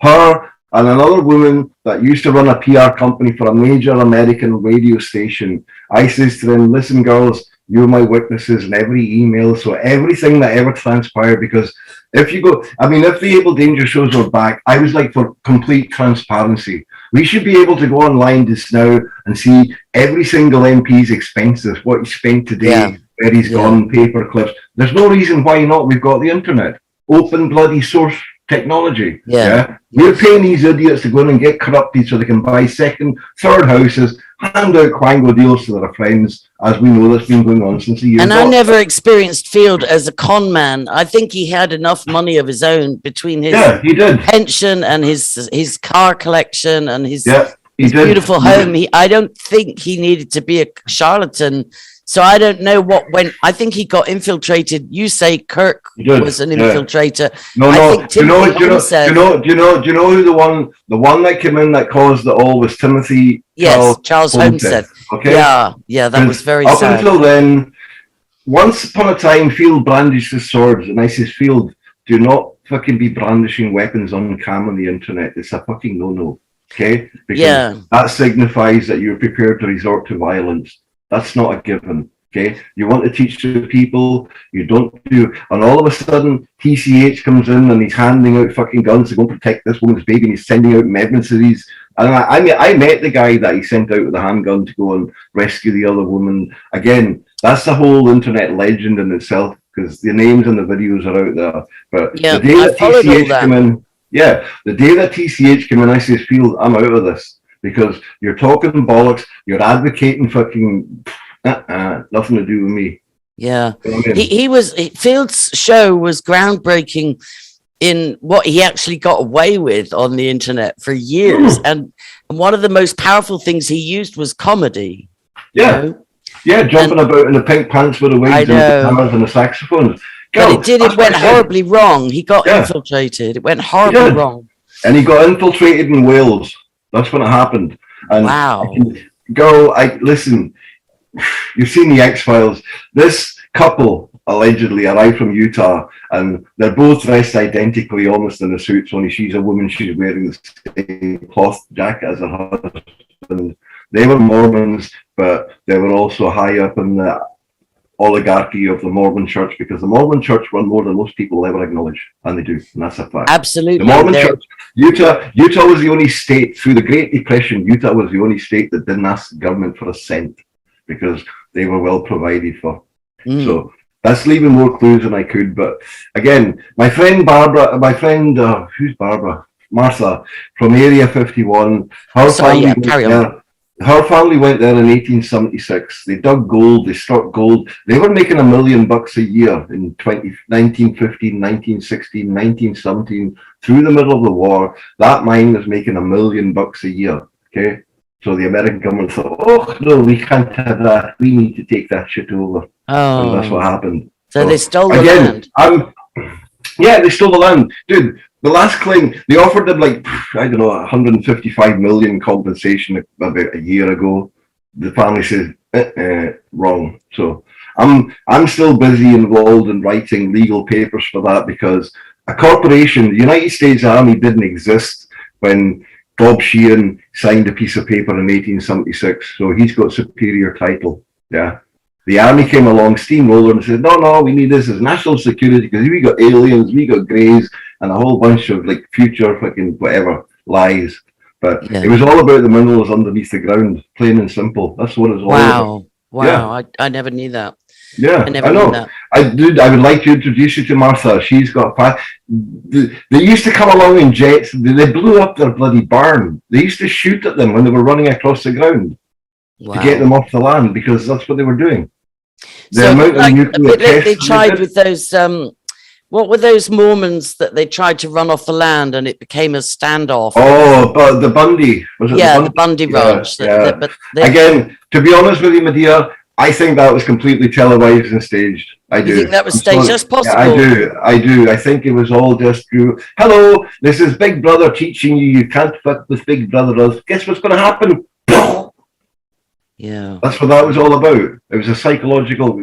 Her and another woman that used to run a PR company for a major American radio station. I says to them, listen, girls, you're my witnesses in every email, so everything that ever transpired, because if you go, I mean, if the Able Danger shows were back, I was like for complete transparency. We should be able to go online just now and see every single MP's expenses, what he spent today, where he's gone, paper clips. There's no reason why not. We've got the internet, open bloody source technology. We're paying these idiots to go in and get corrupted so they can buy second, third houses, hand out quango deals to their friends, as we know that's been going on since the year. And I never experienced Field as a con man. I think he had enough money of his own between his pension and his car collection and his beautiful home. I don't think he needed to be a charlatan. So I don't know what went. I think he got infiltrated. You say Kirk was an infiltrator. No. Do you know who the one that came in that caused it all was Timothy? Yes, Charles Homestead. Okay. Yeah, that was very sad. Up until then, once upon a time, Field brandished his swords, and I says, Field, do not fucking be brandishing weapons on cam on the internet. It's a fucking no. Okay? Because that signifies that you're prepared to resort to violence. That's not a given, okay? You want to teach the people, you don't do, and all of a sudden, TCH comes in and he's handing out fucking guns to go protect this woman's baby, and he's sending out medicines. And I met the guy that he sent out with a handgun to go and rescue the other woman. Again, that's the whole internet legend in itself, because the names and the videos are out there. But the day that TCH came in, the day that TCH came in, I says, Field, I'm out of this. Because you're talking bollocks, you're advocating fucking nothing to do with me. Yeah, you know what I mean? Field's show was groundbreaking in what he actually got away with on the internet for years, and one of the most powerful things he used was comedy. Jumping about in the pink pants with the wigs and the hammers and the saxophones. But it went horribly wrong. He got infiltrated. It went horribly wrong, and he got infiltrated in Wales. That's when it happened. And wow. Listen, you've seen the X-Files. This couple allegedly arrived from Utah, and they're both dressed identically, almost in the suits, only she's a woman, she's wearing the same cloth jacket as her husband. They were Mormons, but they were also high up in the oligarchy of the Mormon church, because the Mormon church run more than most people will ever acknowledge, and they do, and that's a fact. Absolutely. The Mormon church, Utah was the only state through the Great Depression. Utah was the only state that didn't ask the government for a cent, because they were well provided for. So that's leaving more clues than I could. But again, my friend Barbara, who's Barbara? Martha from Area 51. Her family went there in 1876. They dug gold, they struck gold. They were making $1 million a year in 1915, 1916, 1917. Through the middle of the war, that mine was making $1 million a year. Okay, so the American government thought, oh no, we can't have that. We need to take that shit over. Oh, and that's what happened. So they stole the land. They stole the land, dude. The last claim, they offered them like, I don't know, 155 million compensation about a year ago. The family says, wrong. So I'm still busy involved in writing legal papers for that, because a corporation, the United States Army didn't exist when Bob Sheehan signed a piece of paper in 1876. So he's got superior title. Yeah. The army came along, steamroller, and said, no, we need this as national security, because we got aliens, we got greys, and a whole bunch of like future fucking whatever lies. But it was all about the minerals underneath the ground, plain and simple. That's what it was all about. Wow, I never knew that. Yeah, I know. Knew that. I would like to introduce you to Martha. She's got they used to come along in jets. They blew up their bloody barn. They used to shoot at them when they were running across the ground to get them off the land, because that's what they were doing. They tried with those What were those Mormons that they tried to run off the land and it became a standoff? Oh, but the Bundy, was it? Yeah, the the Bundy Ranch. Yeah. But Again, to be honest with you, my dear, I think that was completely televised and staged. I do. You think that was staged? That's possible. Yeah, I do. I think it was all just true. Hello, this is Big Brother teaching you can't fuck with Big Brother does. Guess what's going to happen? Yeah. That's what that was all about. It was a psychological,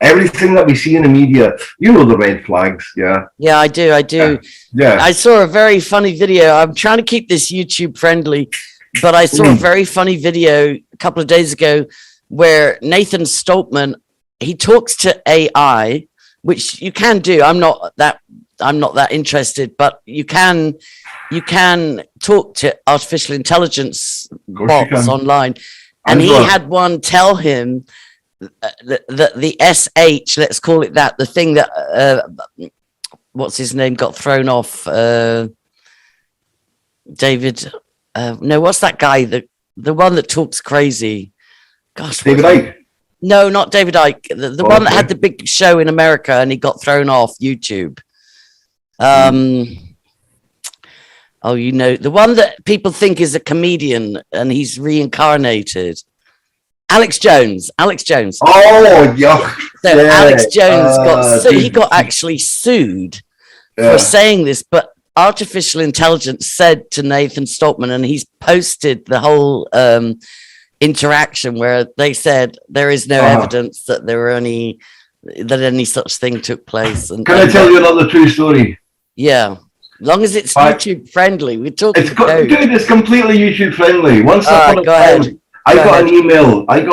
everything that we see in the media, the red flags. Yeah. Yeah, I do. Yeah. I saw a very funny video. I'm trying to keep this YouTube friendly, but I saw a very funny video a couple of days ago where Nathan Stoltman, he talks to AI, which you can do. I'm not that interested, but you can talk to artificial intelligence bots online. And he had one tell him that the SH, let's call it that, the thing that, what's his name, got thrown off, David, no, what's that guy, the one that talks crazy? Gosh, David Icke? No, not David Icke. The one that had the big show in America and he got thrown off YouTube. Oh, the one that people think is a comedian and he's reincarnated. Alex Jones. Oh, yeah. So yeah. Alex Jones got actually sued for saying this, but artificial intelligence said to Nathan Stoltman, and he's posted the whole interaction where they said there is no evidence that any such thing took place. And can I tell you another true story? Yeah. As long as it's YouTube friendly, we're talking. It's completely YouTube friendly. Once upon a time, I got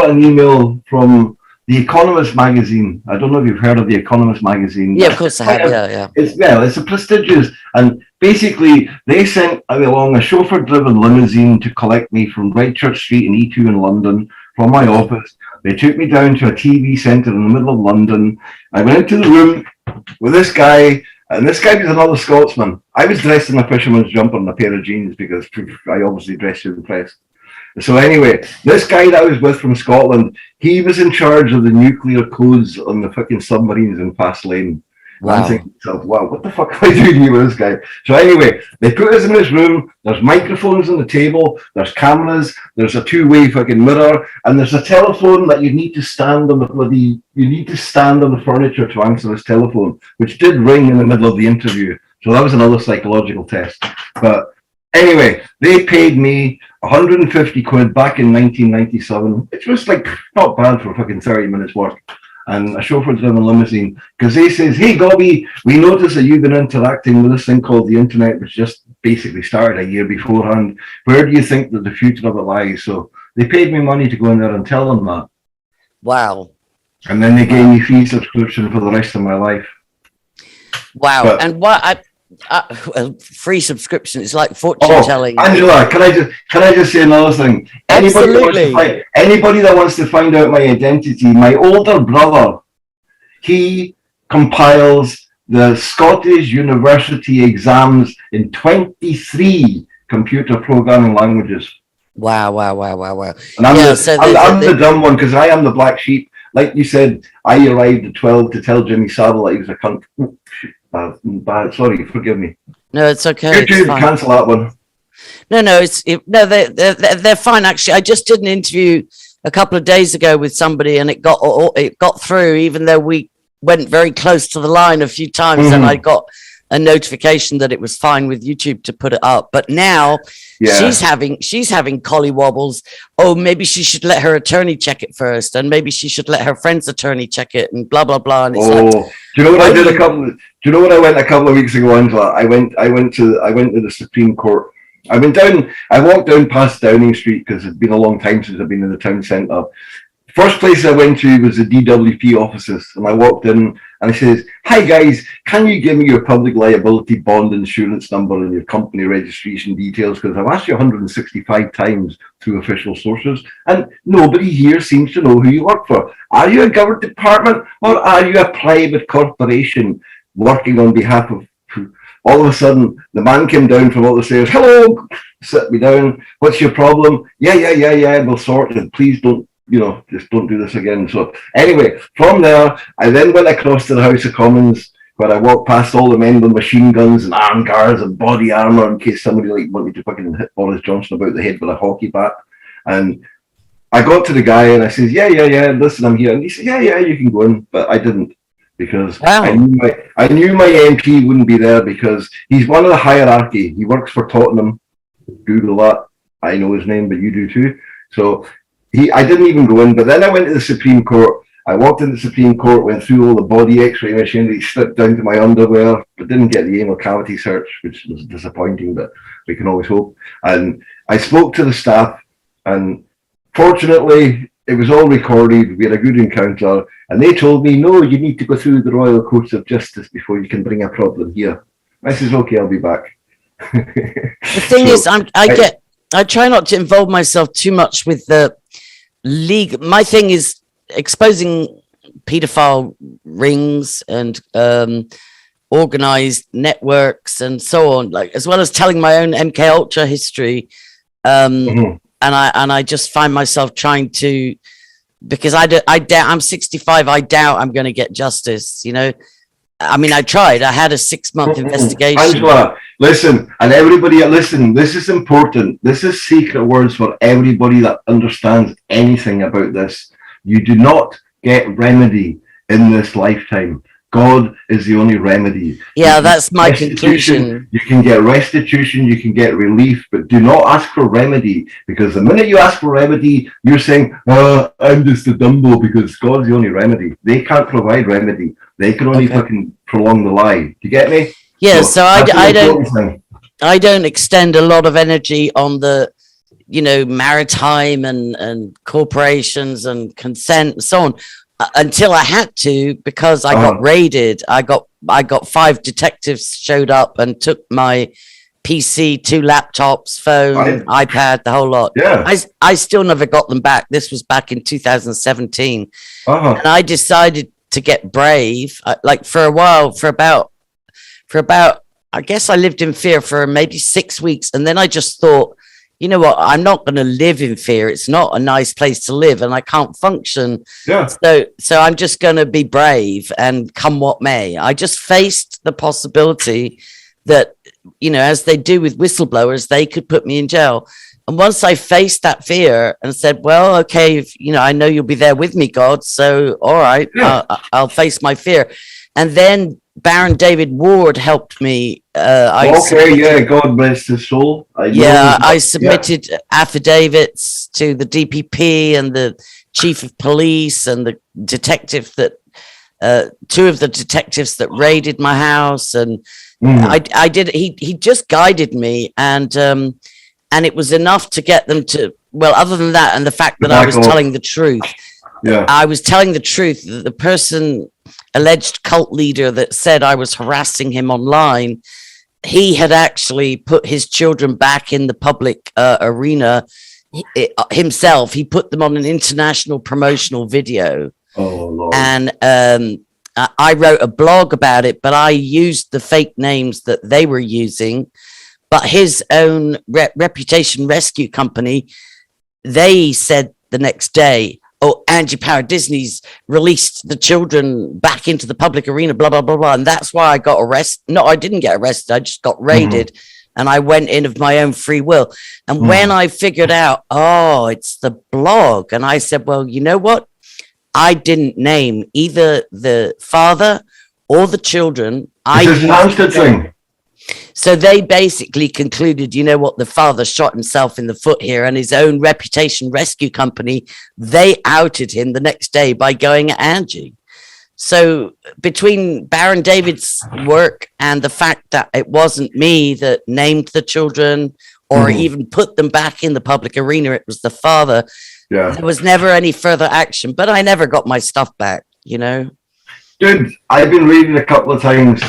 an email from The Economist magazine. I don't know if you've heard of The Economist magazine. Yeah, of course I have. Yeah. It's a prestigious, and basically they sent along a chauffeur-driven limousine to collect me from Redchurch Street in E2 in London from my office. They took me down to a TV centre in the middle of London. I went into the room with this guy. And this guy was another Scotsman. I was dressed in a fisherman's jumper and a pair of jeans because I obviously dressed to impress. So anyway, this guy that I was with from Scotland, he was in charge of the nuclear codes on the fucking submarines in Fastlane. Wow. I'm thinking to myself, wow, what the fuck am I doing here with this guy? So anyway, they put us in this room. There's microphones on the table. There's cameras. There's a two-way fucking mirror. And there's a telephone that you need to stand on the furniture to answer this telephone, which did ring in the middle of the interview. So that was another psychological test. But anyway, they paid me 150 quid back in 1997, which was like not bad for fucking 30 minutes work. And a chauffeur-driven limousine, because they says, hey, Gobby, we noticed that you've been interacting with this thing called the internet, which just basically started a year beforehand. Where do you think that the future of it lies? So they paid me money to go in there and tell them that. Wow. And then they gave me free subscription for the rest of my life. Wow. But, and what free subscription, it's like fortune telling. Angela, can I just say another thing? Anybody that wants to find out my identity, my older brother, he compiles the Scottish University exams in 23 computer programming languages. Wow. And I'm the dumb one because I am the black sheep. Like you said, I arrived at 12 to tell Jimmy Savile that he was a cunt. Bad. Sorry, forgive me. No, it's okay. YouTube, cancel that one. No, they're fine. Actually, I just did an interview a couple of days ago with somebody, and it got through, even though we went very close to the line a few times, and I got a notification that it was fine with YouTube to put it up. But now she's having collywobbles. Oh, maybe she should let her attorney check it first, and maybe she should let her friend's attorney check it, and blah blah blah. And it's do you know what I did Do you know what I went a couple of weeks ago, Angela? I went to the Supreme Court. I walked down past Downing Street because it's been a long time since I've been in the town centre. First place I went to was the DWP offices, and I walked in and I says, hi guys, can you give me your public liability bond insurance number and your company registration details? Because I've asked you 165 times through official sources, and nobody here seems to know who you work for. Are you a government department or are you a private corporation working on behalf of... All of a sudden, the man came down from all the stairs. Hello, sit me down. What's your problem? Yeah, we'll sort it. Please don't, just don't do this again. So anyway, from there, I then went across to the House of Commons, where I walked past all the men with machine guns and armed guards and body armor in case somebody like wanted to fucking hit Boris Johnson about the head with a hockey bat. And I got to the guy and I says, yeah, listen, I'm here. And he said, yeah, you can go in. But I didn't, because I knew my MP wouldn't be there, because he's one of the hierarchy. He works for Tottenham. Google that. I know his name, but you do too. So I didn't even go in. But then I went to the Supreme Court. I walked into the Supreme Court, went through all the body x-ray machinery, slipped down to my underwear, but didn't get the anal cavity search, which was disappointing, but we can always hope. And I spoke to the staff, and fortunately, it was all recorded. We had a good encounter, and they told me, no, you need to go through the Royal Courts of Justice before you can bring a problem here. I says, okay, I'll be back. The thing is, I try not to involve myself too much with the league. My thing is exposing pedophile rings and organized networks and so on, like, as well as telling my own MK Ultra history. And I just find myself trying to, because I doubt, I'm 65. I doubt I'm going to get justice. You know, I mean, I tried. I had a 6-month investigation. Angela, listen, and everybody, listen. This is important. This is secret words for everybody that understands anything about this. You do not get remedy in this lifetime. God is the only remedy. Yeah, that's my conclusion. You can get restitution, you can get relief, but do not ask for remedy, because the minute you ask for remedy, you're saying, I'm just a Dumbo, because God's the only remedy. They can't provide remedy. They can only fucking prolong the lie. Do you get me? Yeah, so I don't extend a lot of energy on the, you know, maritime and corporations and consent and so on, until I had to, because I got raided. I got 5 detectives showed up and took my PC, 2 laptops, phone, iPad, the whole lot. Yeah. I still never got them back. This was back in 2017. And I decided to get brave. Like for a while, for about, I guess I lived in fear for maybe 6 weeks. And then I just thought, you know what, I'm not going to live in fear. It's not a nice place to live, and I can't function. Yeah. So I'm just going to be brave, and come what may. I just faced the possibility that, you know, as they do with whistleblowers, they could put me in jail. And once I faced that fear and said, well, okay, you know, I know you'll be there with me, God. So, all right, I'll face my fear. And then Baron David Ward helped me. God bless his soul. I submitted affidavits to the DPP and the chief of police and the detective that, 2 of the detectives that raided my house. And I did, he just guided me. And it was enough to get them to, well, other than that, and the fact that I was telling the truth. Yeah. I was telling the truth. The person, alleged cult leader that said I was harassing him online, he had actually put his children back in the public arena himself. He put them on an international promotional video. Oh, Lord. And I wrote a blog about it, but I used the fake names that they were using. But his own reputation rescue company, they said the next day, oh, Angie Power Disney's released the children back into the public arena, blah, blah, blah, blah. And that's why I got arrested. No, I didn't get arrested. I just got raided, and I went in of my own free will. And when I figured out, oh, it's the blog, and I said, well, you know what? I didn't name either the father or the children. This is an Hampstead thing. So they basically concluded, you know what, the father shot himself in the foot here, and his own reputation rescue company, they outed him the next day by going at Angie. So between Baron David's work and the fact that it wasn't me that named the children or even put them back in the public arena, it was the father. Yeah. There was never any further action, but I never got my stuff back, you know? Dude, I've been reading a couple of times.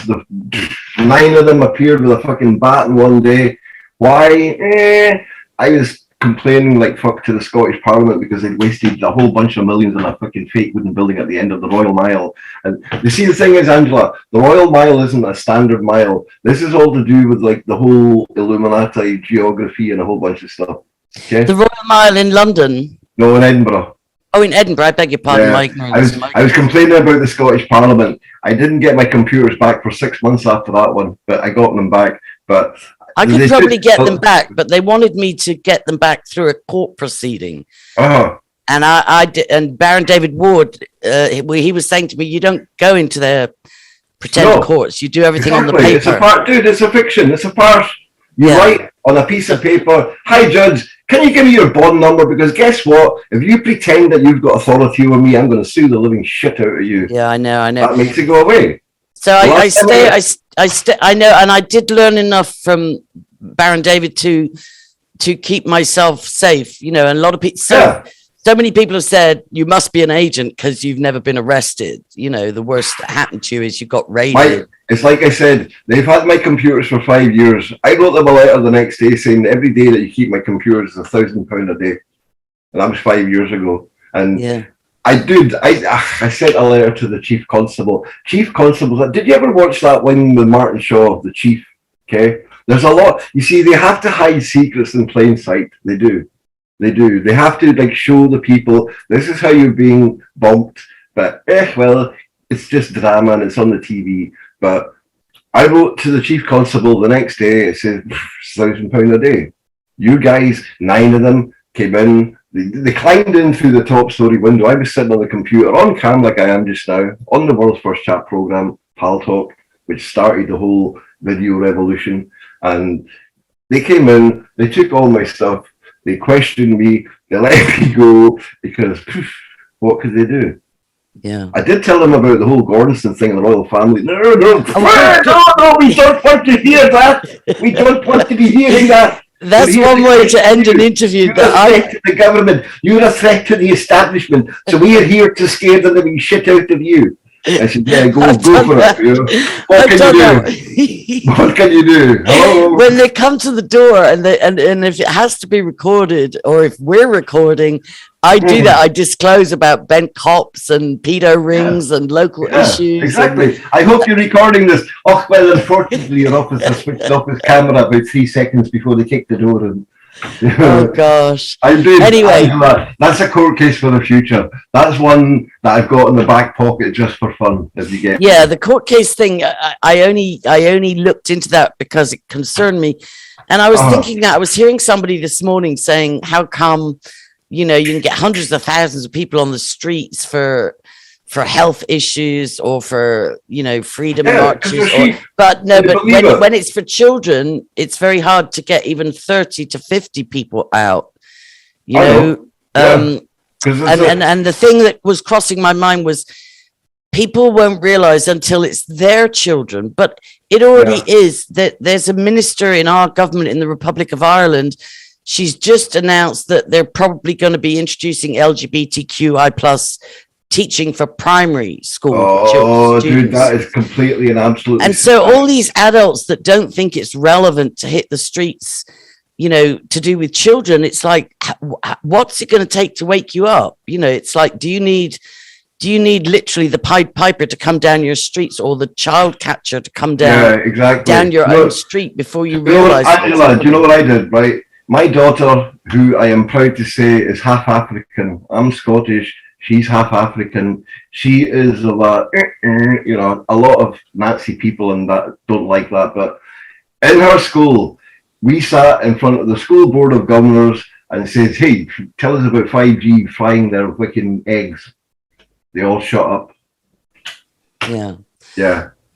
9 of them appeared with a fucking bat in one day. Why? I was complaining like fuck to the Scottish Parliament because they'd wasted a whole bunch of millions on a fucking fake wooden building at the end of the Royal Mile. And you see, the thing is, Angela, the Royal Mile isn't a standard mile. This is all to do with like the whole Illuminati geography and a whole bunch of stuff. Okay? The Royal Mile in London? No, in Edinburgh. Oh, in Edinburgh, I beg your pardon, Yeah, my ignorance. I was complaining about the Scottish Parliament. I didn't get my computers back for 6 months after that one, but I got them back. But I could probably get them back, but they wanted me to get them back through a court proceeding. And I did, and Baron David Ward, he was saying to me, "You don't go into their pretend courts. You do everything on the paper." It's a part, dude. It's a fiction. It's a farce. You write on a piece of paper, "Hi, Judge, can you give me your bond number? Because guess what? If you pretend that you've got authority over me, I'm going to sue the living shit out of you." Yeah, I know. That makes it go away. So I know, and I did learn enough from Baron David to keep myself safe. And a lot of people. So many people have said you must be an agent because you've never been arrested. The worst that happened to you is you got raided. It's like I said, they've had my computers for 5 years. I wrote them a letter the next day saying every day that you keep my computers is £1,000 a day. And that was 5 years ago. And I sent a letter to the Chief Constable. Chief Constable, did you ever watch that one with Martin Shaw, the Chief? Okay. There's a lot. You see, they have to hide secrets in plain sight. They do. They have to show the people, this is how you're being bumped. But, well, it's just drama and it's on the TV. But I wrote to the Chief Constable the next day. It said £1,000 a day. You guys, 9 of them, came in. They climbed in through the top story window. I was sitting on the computer on cam like I am just now, on the world's first chat program, Pal Talk, which started the whole video revolution. And they came in, they took all my stuff. They questioned me. They let me go because what could they do? Yeah, I did tell them about the whole Gordonson thing in the royal family. No, we don't want to hear that. We don't want to be hearing that. That's one way to end an interview. You're a threat to the government. You're a threat to the establishment. So we are here to scare the living shit out of you. I said, yeah, go for it. What can you do? What can you do? Hello? When they come to the door and if it has to be recorded or if we're recording, I do that. I disclose about bent cops and pedo rings and local issues. Exactly. I hope you're recording this. Oh, well, unfortunately, your officer switched off his camera about 3 seconds before they kicked the door in. Oh gosh. Anyway, that's a court case for the future. That's one that I've got in the back pocket just for fun. If you get the court case thing. I only looked into that because it concerned me, and I was thinking that I was hearing somebody this morning saying, "How come, you can get hundreds of thousands of people on the streets for health issues or for freedom marches, but when it's for children, it's very hard to get even 30 to 50 people out. And the thing that was crossing my mind was people won't realize until it's their children, but it already is. That there's a minister in our government in the Republic of Ireland. She's just announced that they're probably going to be introducing LGBTQI plus teaching for primary school. Oh, dude, that is completely and absolutely. And so all these adults that don't think it's relevant to hit the streets, to do with children, it's like, what's it going to take to wake you up? It's like, do you need literally the Pied Piper to come down your streets or the child catcher to come down, down your own street before you realize? Angela, do you know what I did, right? My daughter, who I am proud to say is half African, I'm Scottish, she's half African. She is a lot of Nazi people and that don't like that. But in her school, we sat in front of the school board of governors and said, "Hey, tell us about 5G flying their wicked eggs." They all shut up. Yeah.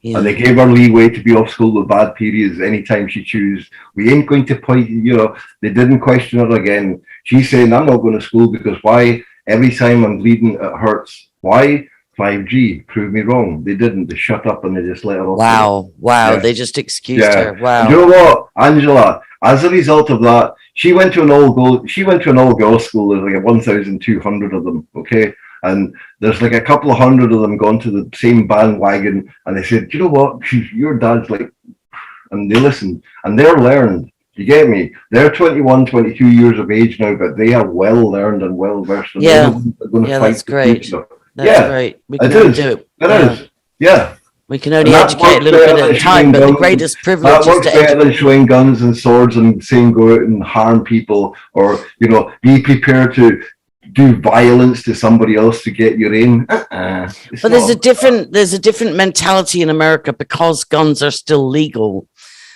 And they gave her leeway to be off school with bad periods anytime she chose. We ain't going to point, they didn't question her again. She's saying, "I'm not going to school because why? Every time I'm bleeding, it hurts. Why? 5G. Prove me wrong." They didn't. They shut up and they just let her off. Wow. Yeah. They just excused her. Wow. You know what, Angela? As a result of that, she went to an all-girls school. There's like 1,200 of them. Okay. And there's like a couple of hundred of them gone to the same bandwagon. And they said, "You know what? Your dad's like," and they listened and they're learned. You get me? They're 21, 22 years of age now, but they are well learned and well versed. Yeah, that's great. That's great. We can only do it. It is. Yeah. We can only educate a little bit at a time, but the greatest privilege is to educate. That works better than showing guns and swords and saying go out and harm people or, be prepared to do violence to somebody else to get your aim. But there's a different mentality in America because guns are still legal.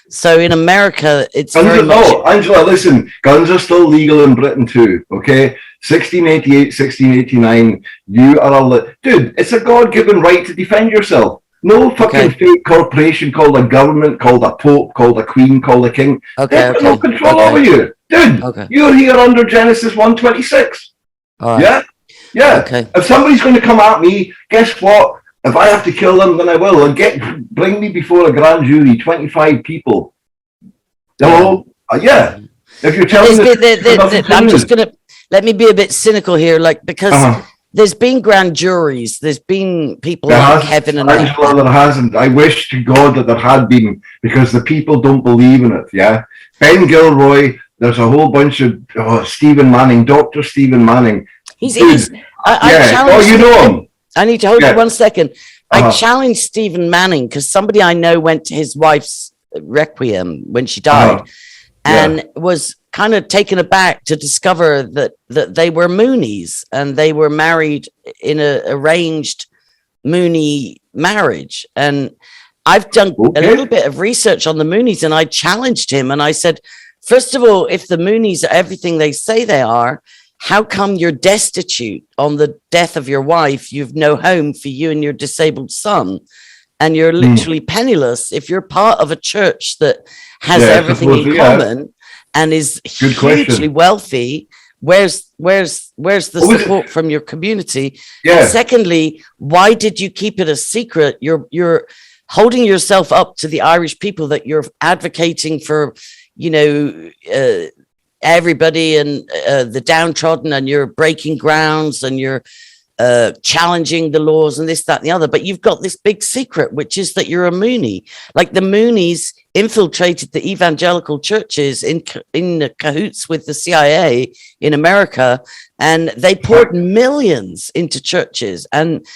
So in America, it's very much... Oh, Angela, listen, guns are still legal in Britain too, okay? 1688, 1689, you are dude, it's a God-given right to defend yourself. No fucking fake corporation called a government, called a pope, called a queen, called a king. They've got no control over you. Dude, you're here under Genesis 1:26. Yeah? Yeah. If somebody's going to come at me, guess what? If I have to kill them, then I will. And bring me before a grand jury, 25 people. Hello? Yeah. If you're telling me... I'm just going to... Let me be a bit cynical here, like, because there's been grand juries. There's been people like Kevin and... Angela, there hasn't. I wish to God that there had been, because the people don't believe in it, yeah? Ben Gilroy, there's a whole bunch of... Stephen Manning, Dr. Stephen Manning. I challenge you know him. I need to hold you 1 second. I challenged Stephen Manning because somebody I know went to his wife's requiem when she died and was kind of taken aback to discover that they were Moonies and they were married in an arranged Moonie marriage. And I've done a little bit of research on the Moonies, and I challenged him and I said, first of all, if the Moonies are everything they say they are, how come you're destitute on the death of your wife? You've no home for you and your disabled son, and you're literally penniless. If you're part of a church that has everything in common and is hugely wealthy, where's the support from your community? And secondly, why did you keep it a secret? You're holding yourself up to the Irish people that you're advocating for, everybody and the downtrodden, and you're breaking grounds and you're challenging the laws and this, that, and the other. But you've got this big secret, which is that you're a Moonie. Like the Moonies infiltrated the evangelical churches in cahoots with the CIA in America, and they poured millions into churches and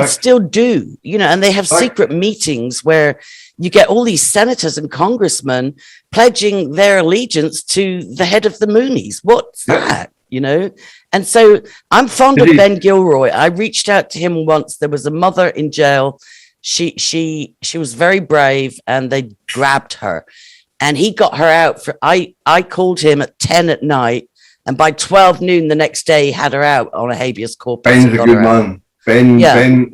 still do, and they have secret meetings where you get all these senators and congressmen pledging their allegiance to the head of the Moonies. What's that? And so I'm fond of Ben Gilroy. I reached out to him once. There was a mother in jail. She was very brave, and they grabbed her, and he got her out. I called him at 10 at night, and by 12 noon the next day, he had her out on a habeas corpus. Ben's a good man. Ben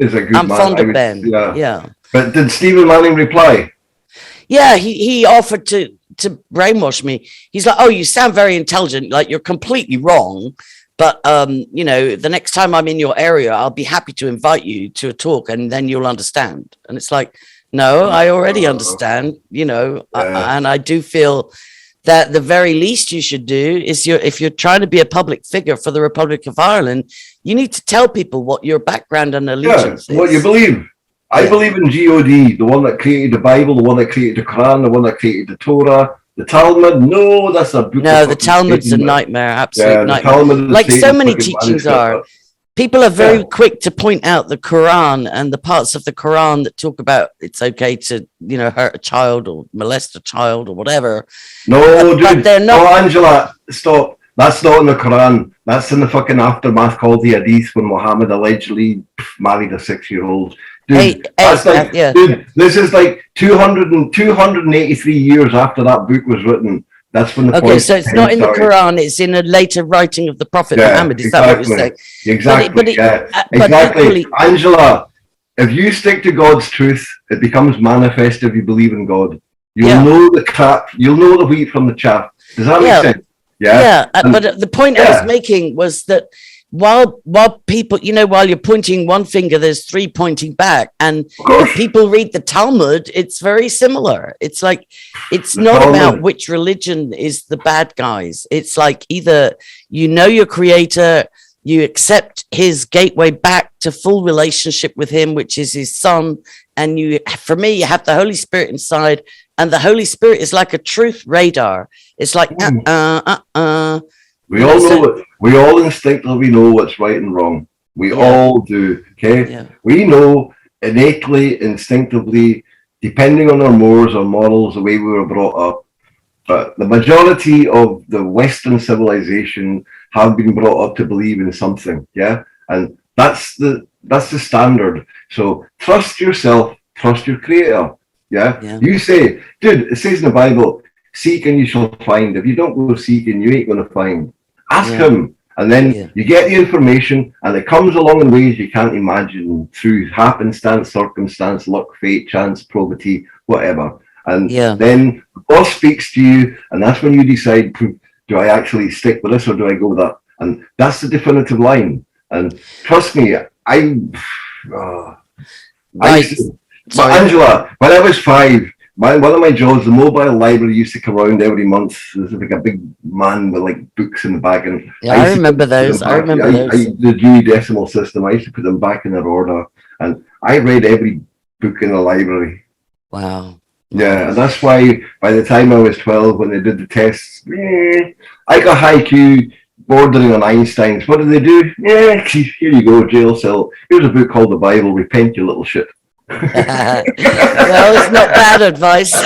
is a good man. I'm fond of Ben. Yeah. But did Stephen Manning reply? Yeah, he offered to brainwash me. He's like, "Oh, you sound very intelligent. Like, you're completely wrong. But, the next time I'm in your area, I'll be happy to invite you to a talk, and then you'll understand." And it's like, no, I already understand, and I do feel that the very least you should do is if you're trying to be a public figure for the Republic of Ireland, you need to tell people what your background and allegiance is. What you believe. I believe in God, the one that created the Bible, the one that created the Quran, the one that created the Torah. The Talmud, no, that's a book. No, the Talmud's a nightmare, absolute nightmare. Like so many teachings are. People are very quick to point out the Quran and the parts of the Quran that talk about it's okay to, hurt a child or molest a child or whatever. No, but they're not. Oh, Angela, stop. That's not in the Quran. That's in the fucking aftermath called the Hadith, when Muhammad allegedly married a 6-year-old. Dude, dude, this is like 283 years after that book was written. That's when the so it's not in the Quran, it's in a later writing of the Prophet Muhammad. Is that what you're saying? Exactly. Exactly. Angela, if you stick to God's truth, it becomes manifest if you believe in God. You'll know the crap, you'll know the wheat from the chaff. Does that make sense? But the point I was making was that while people, while you're pointing one finger, there's 3 pointing back. And if people read the Talmud, it's very similar. It's like, it's not about which religion is the bad guys. It's like either your creator, you accept his gateway back to full relationship with him, which is his son. And for me, you have the Holy Spirit inside, and the Holy Spirit is like a truth radar. It's like, We all know it. We all instinctively know what's right and wrong. We all do. Okay. Yeah. We know innately, instinctively, depending on our mores, our morals, the way we were brought up. But the majority of the Western civilization have been brought up to believe in something. Yeah, and that's the standard. So trust yourself, trust your creator. Yeah. You say, dude, it says in the Bible, seek and you shall find. If you don't go seeking, you ain't going to find. Ask him. And then you get the information, and it comes along in ways you can't imagine, through happenstance, circumstance, luck, fate, chance, probity, whatever. And then the boss speaks to you, and that's when you decide, do I actually stick with this or do I go with that? And that's the definitive line. And trust me, but Angela, when I was 5, one of my jobs, the mobile library used to come around every month. There's like a big man with like books in the back, and I remember those. The Dewey Decimal System. I used to put them back in their order, and I read every book in the library. Wow. Yeah, and that's why by the time I was 12, when they did the tests, I got high Q, bordering on Einstein's. What did they do? Yeah, here you go, jail cell. Here's a book called the Bible. Repent, you little shit. Well, it's not bad advice. It's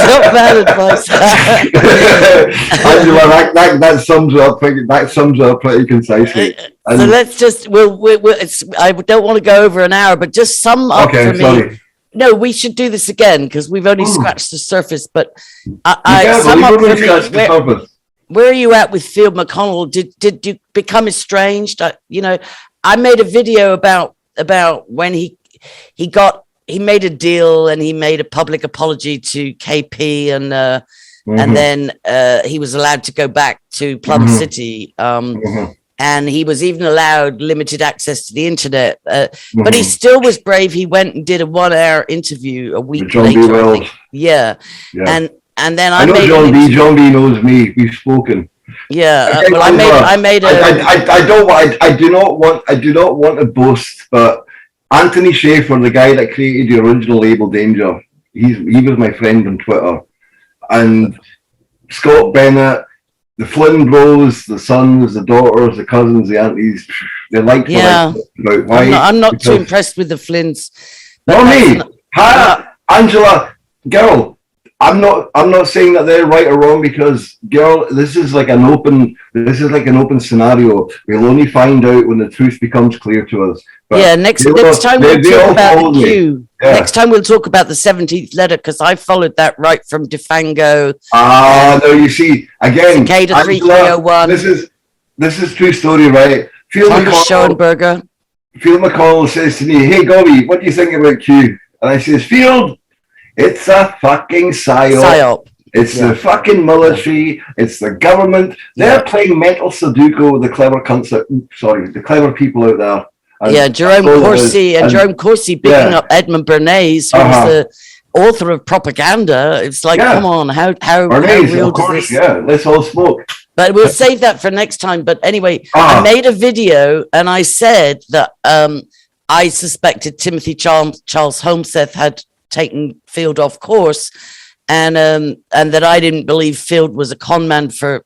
not bad advice. Angela, that sums it up. That sums it up pretty concisely. So let's just. I don't want to go over an hour, but just sum up for me. Sorry. No, we should do this again because we've only scratched the surface. But sum up for me. Where are you at with Field McConnell? Did you become estranged? I made a video about when he made a deal and he made a public apology to KP and then he was allowed to go back to Plum City. And he was even allowed limited access to the internet. But he still was brave. He went and did a 1-hour interview a week later. I think. Yeah. And then I know John B knows me. We've spoken. Yeah. Well, I made a. I do not want to boast, but Anthony Schaefer, the guy that created the original label Danger, he was my friend on Twitter, and Scott Bennett, the Flynn Bros, the sons, the daughters, the cousins, the aunties, they liked what I talked about. Why? I'm not too impressed with the Flynns. Not me. Angela, girl. I'm not saying that they're right or wrong, because, girl, this is like an open scenario. We'll only find out when the truth becomes clear to us. But next time we'll talk about the Q. Yeah. Next time we'll talk about the 17th letter, because I followed that right from Defango. No, you see, again, Cicada 3301. This is true story, right? Field McConnell says to me, "Hey, Gobby, what do you think about Q?" And I says, "Field, it's a fucking psyop. It's the fucking military. It's the government. They're playing mental Sudoku with the clever the clever people out there." And Jerome Corsi picking up Edmund Bernays, who was the author of Propaganda. It's like, come on, how real does this? Yeah, let's all smoke. But we'll save that for next time. But anyway, I made a video and I said that I suspected Timothy Charles Homseth had taken Field off course, and that I didn't believe Field was a con man for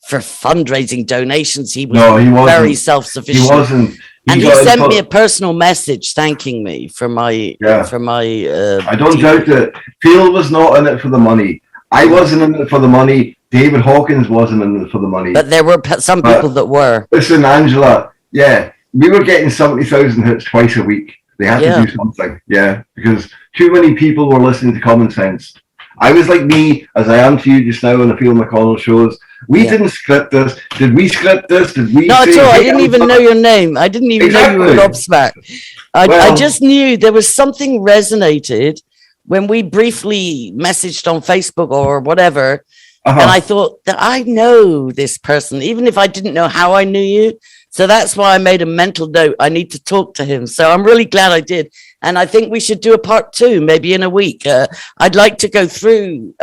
fundraising donations. He was very self-sufficient. He wasn't. And he sent me a personal message thanking me for my I don't doubt it. Field was not in it for the money. I wasn't in it for the money. David Hawkins wasn't in it for the money. But there were some people that were. Listen, Angela, we were getting 70,000 hits twice a week. They had to do something, because too many people were listening to Common Sense. I was like me, as I am to you just now on the Field McConnell shows. We didn't script this. Did we script this? Did we? Not at all. I didn't even know your name. I didn't even know you were Gobsmack. I just knew there was something resonated when we briefly messaged on Facebook or whatever. And I thought that I know this person, even if I didn't know how I knew you. So that's why I made a mental note. I need to talk to him. So I'm really glad I did. And I think we should do a part 2, maybe in a week. I'd like to go through,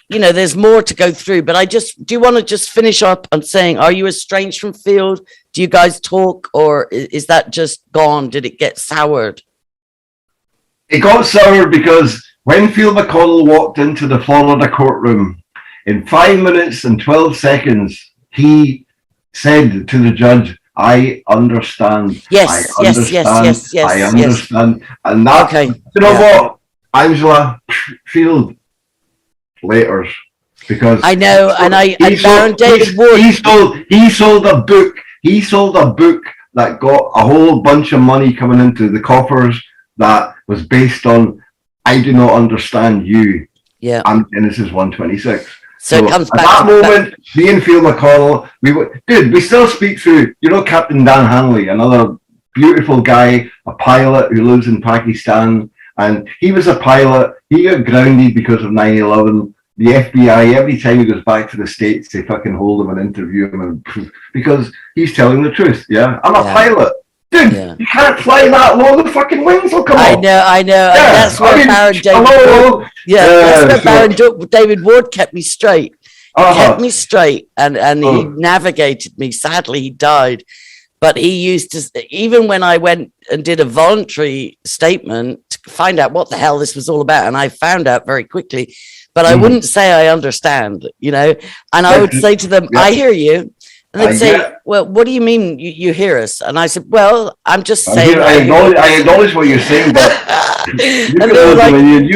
there's more to go through, but do you want to just finish up on saying, are you estranged from Field? Do you guys talk, or is that just gone? Did it get soured? It got soured because when Field McConnell walked into the Florida courtroom, in 5 minutes and 12 seconds, he said to the judge, "I understand. Yes. I understand." And that, what, Angela, Field, later. because I know, and Baron sold, David Wood. he sold a book. He sold a book that got a whole bunch of money coming into the coffers that was based on "I do not understand you." Yeah. And Genesis 1:26. So it comes at back that to moment, me and Phil McConnell, we still speak through, Captain Dan Hanley, another beautiful guy, a pilot who lives in Pakistan, and he was a pilot. He got grounded because of 9/11. The FBI, every time he goes back to the States, they fucking hold him and interview him, because he's telling the truth. Yeah, I'm a pilot. Dude, you can't fly that low, the fucking wings will come off. I know. Yeah. And that's where Baron David Ward kept me straight. Kept me straight, and he navigated me. Sadly, he died. But he used to, even when I went and did a voluntary statement to find out what the hell this was all about, and I found out very quickly, but I wouldn't say I understand, and I would say to them, I hear you. And they'd say, well, what do you mean you hear us? And I said, well, I'm just saying. I acknowledge what you're saying, but and they're like, and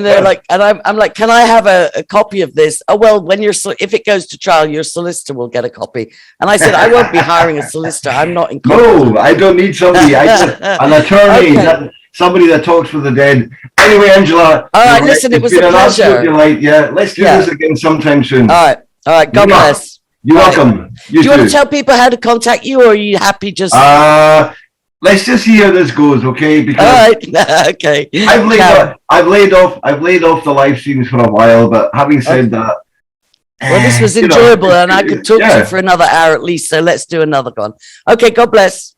they're like, and I'm like, can I have a copy of this? Oh, well, if it goes to trial, your solicitor will get a copy. And I said, I won't be hiring a solicitor. I'm not incompetent. No, I don't need somebody. An attorney, somebody that talks for the dead. Anyway, Angela. All right, listen, it was a pleasure. Let's do this again sometime soon. All right, God bless. You're welcome. Do you want to tell people how to contact you, or are you happy just... Let's just see how this goes, okay? Because all right. Okay. I've laid off the live streams for a while, but having said that... Well, this was enjoyable, and I could talk to you for another hour at least, so let's do another one. Okay, God bless.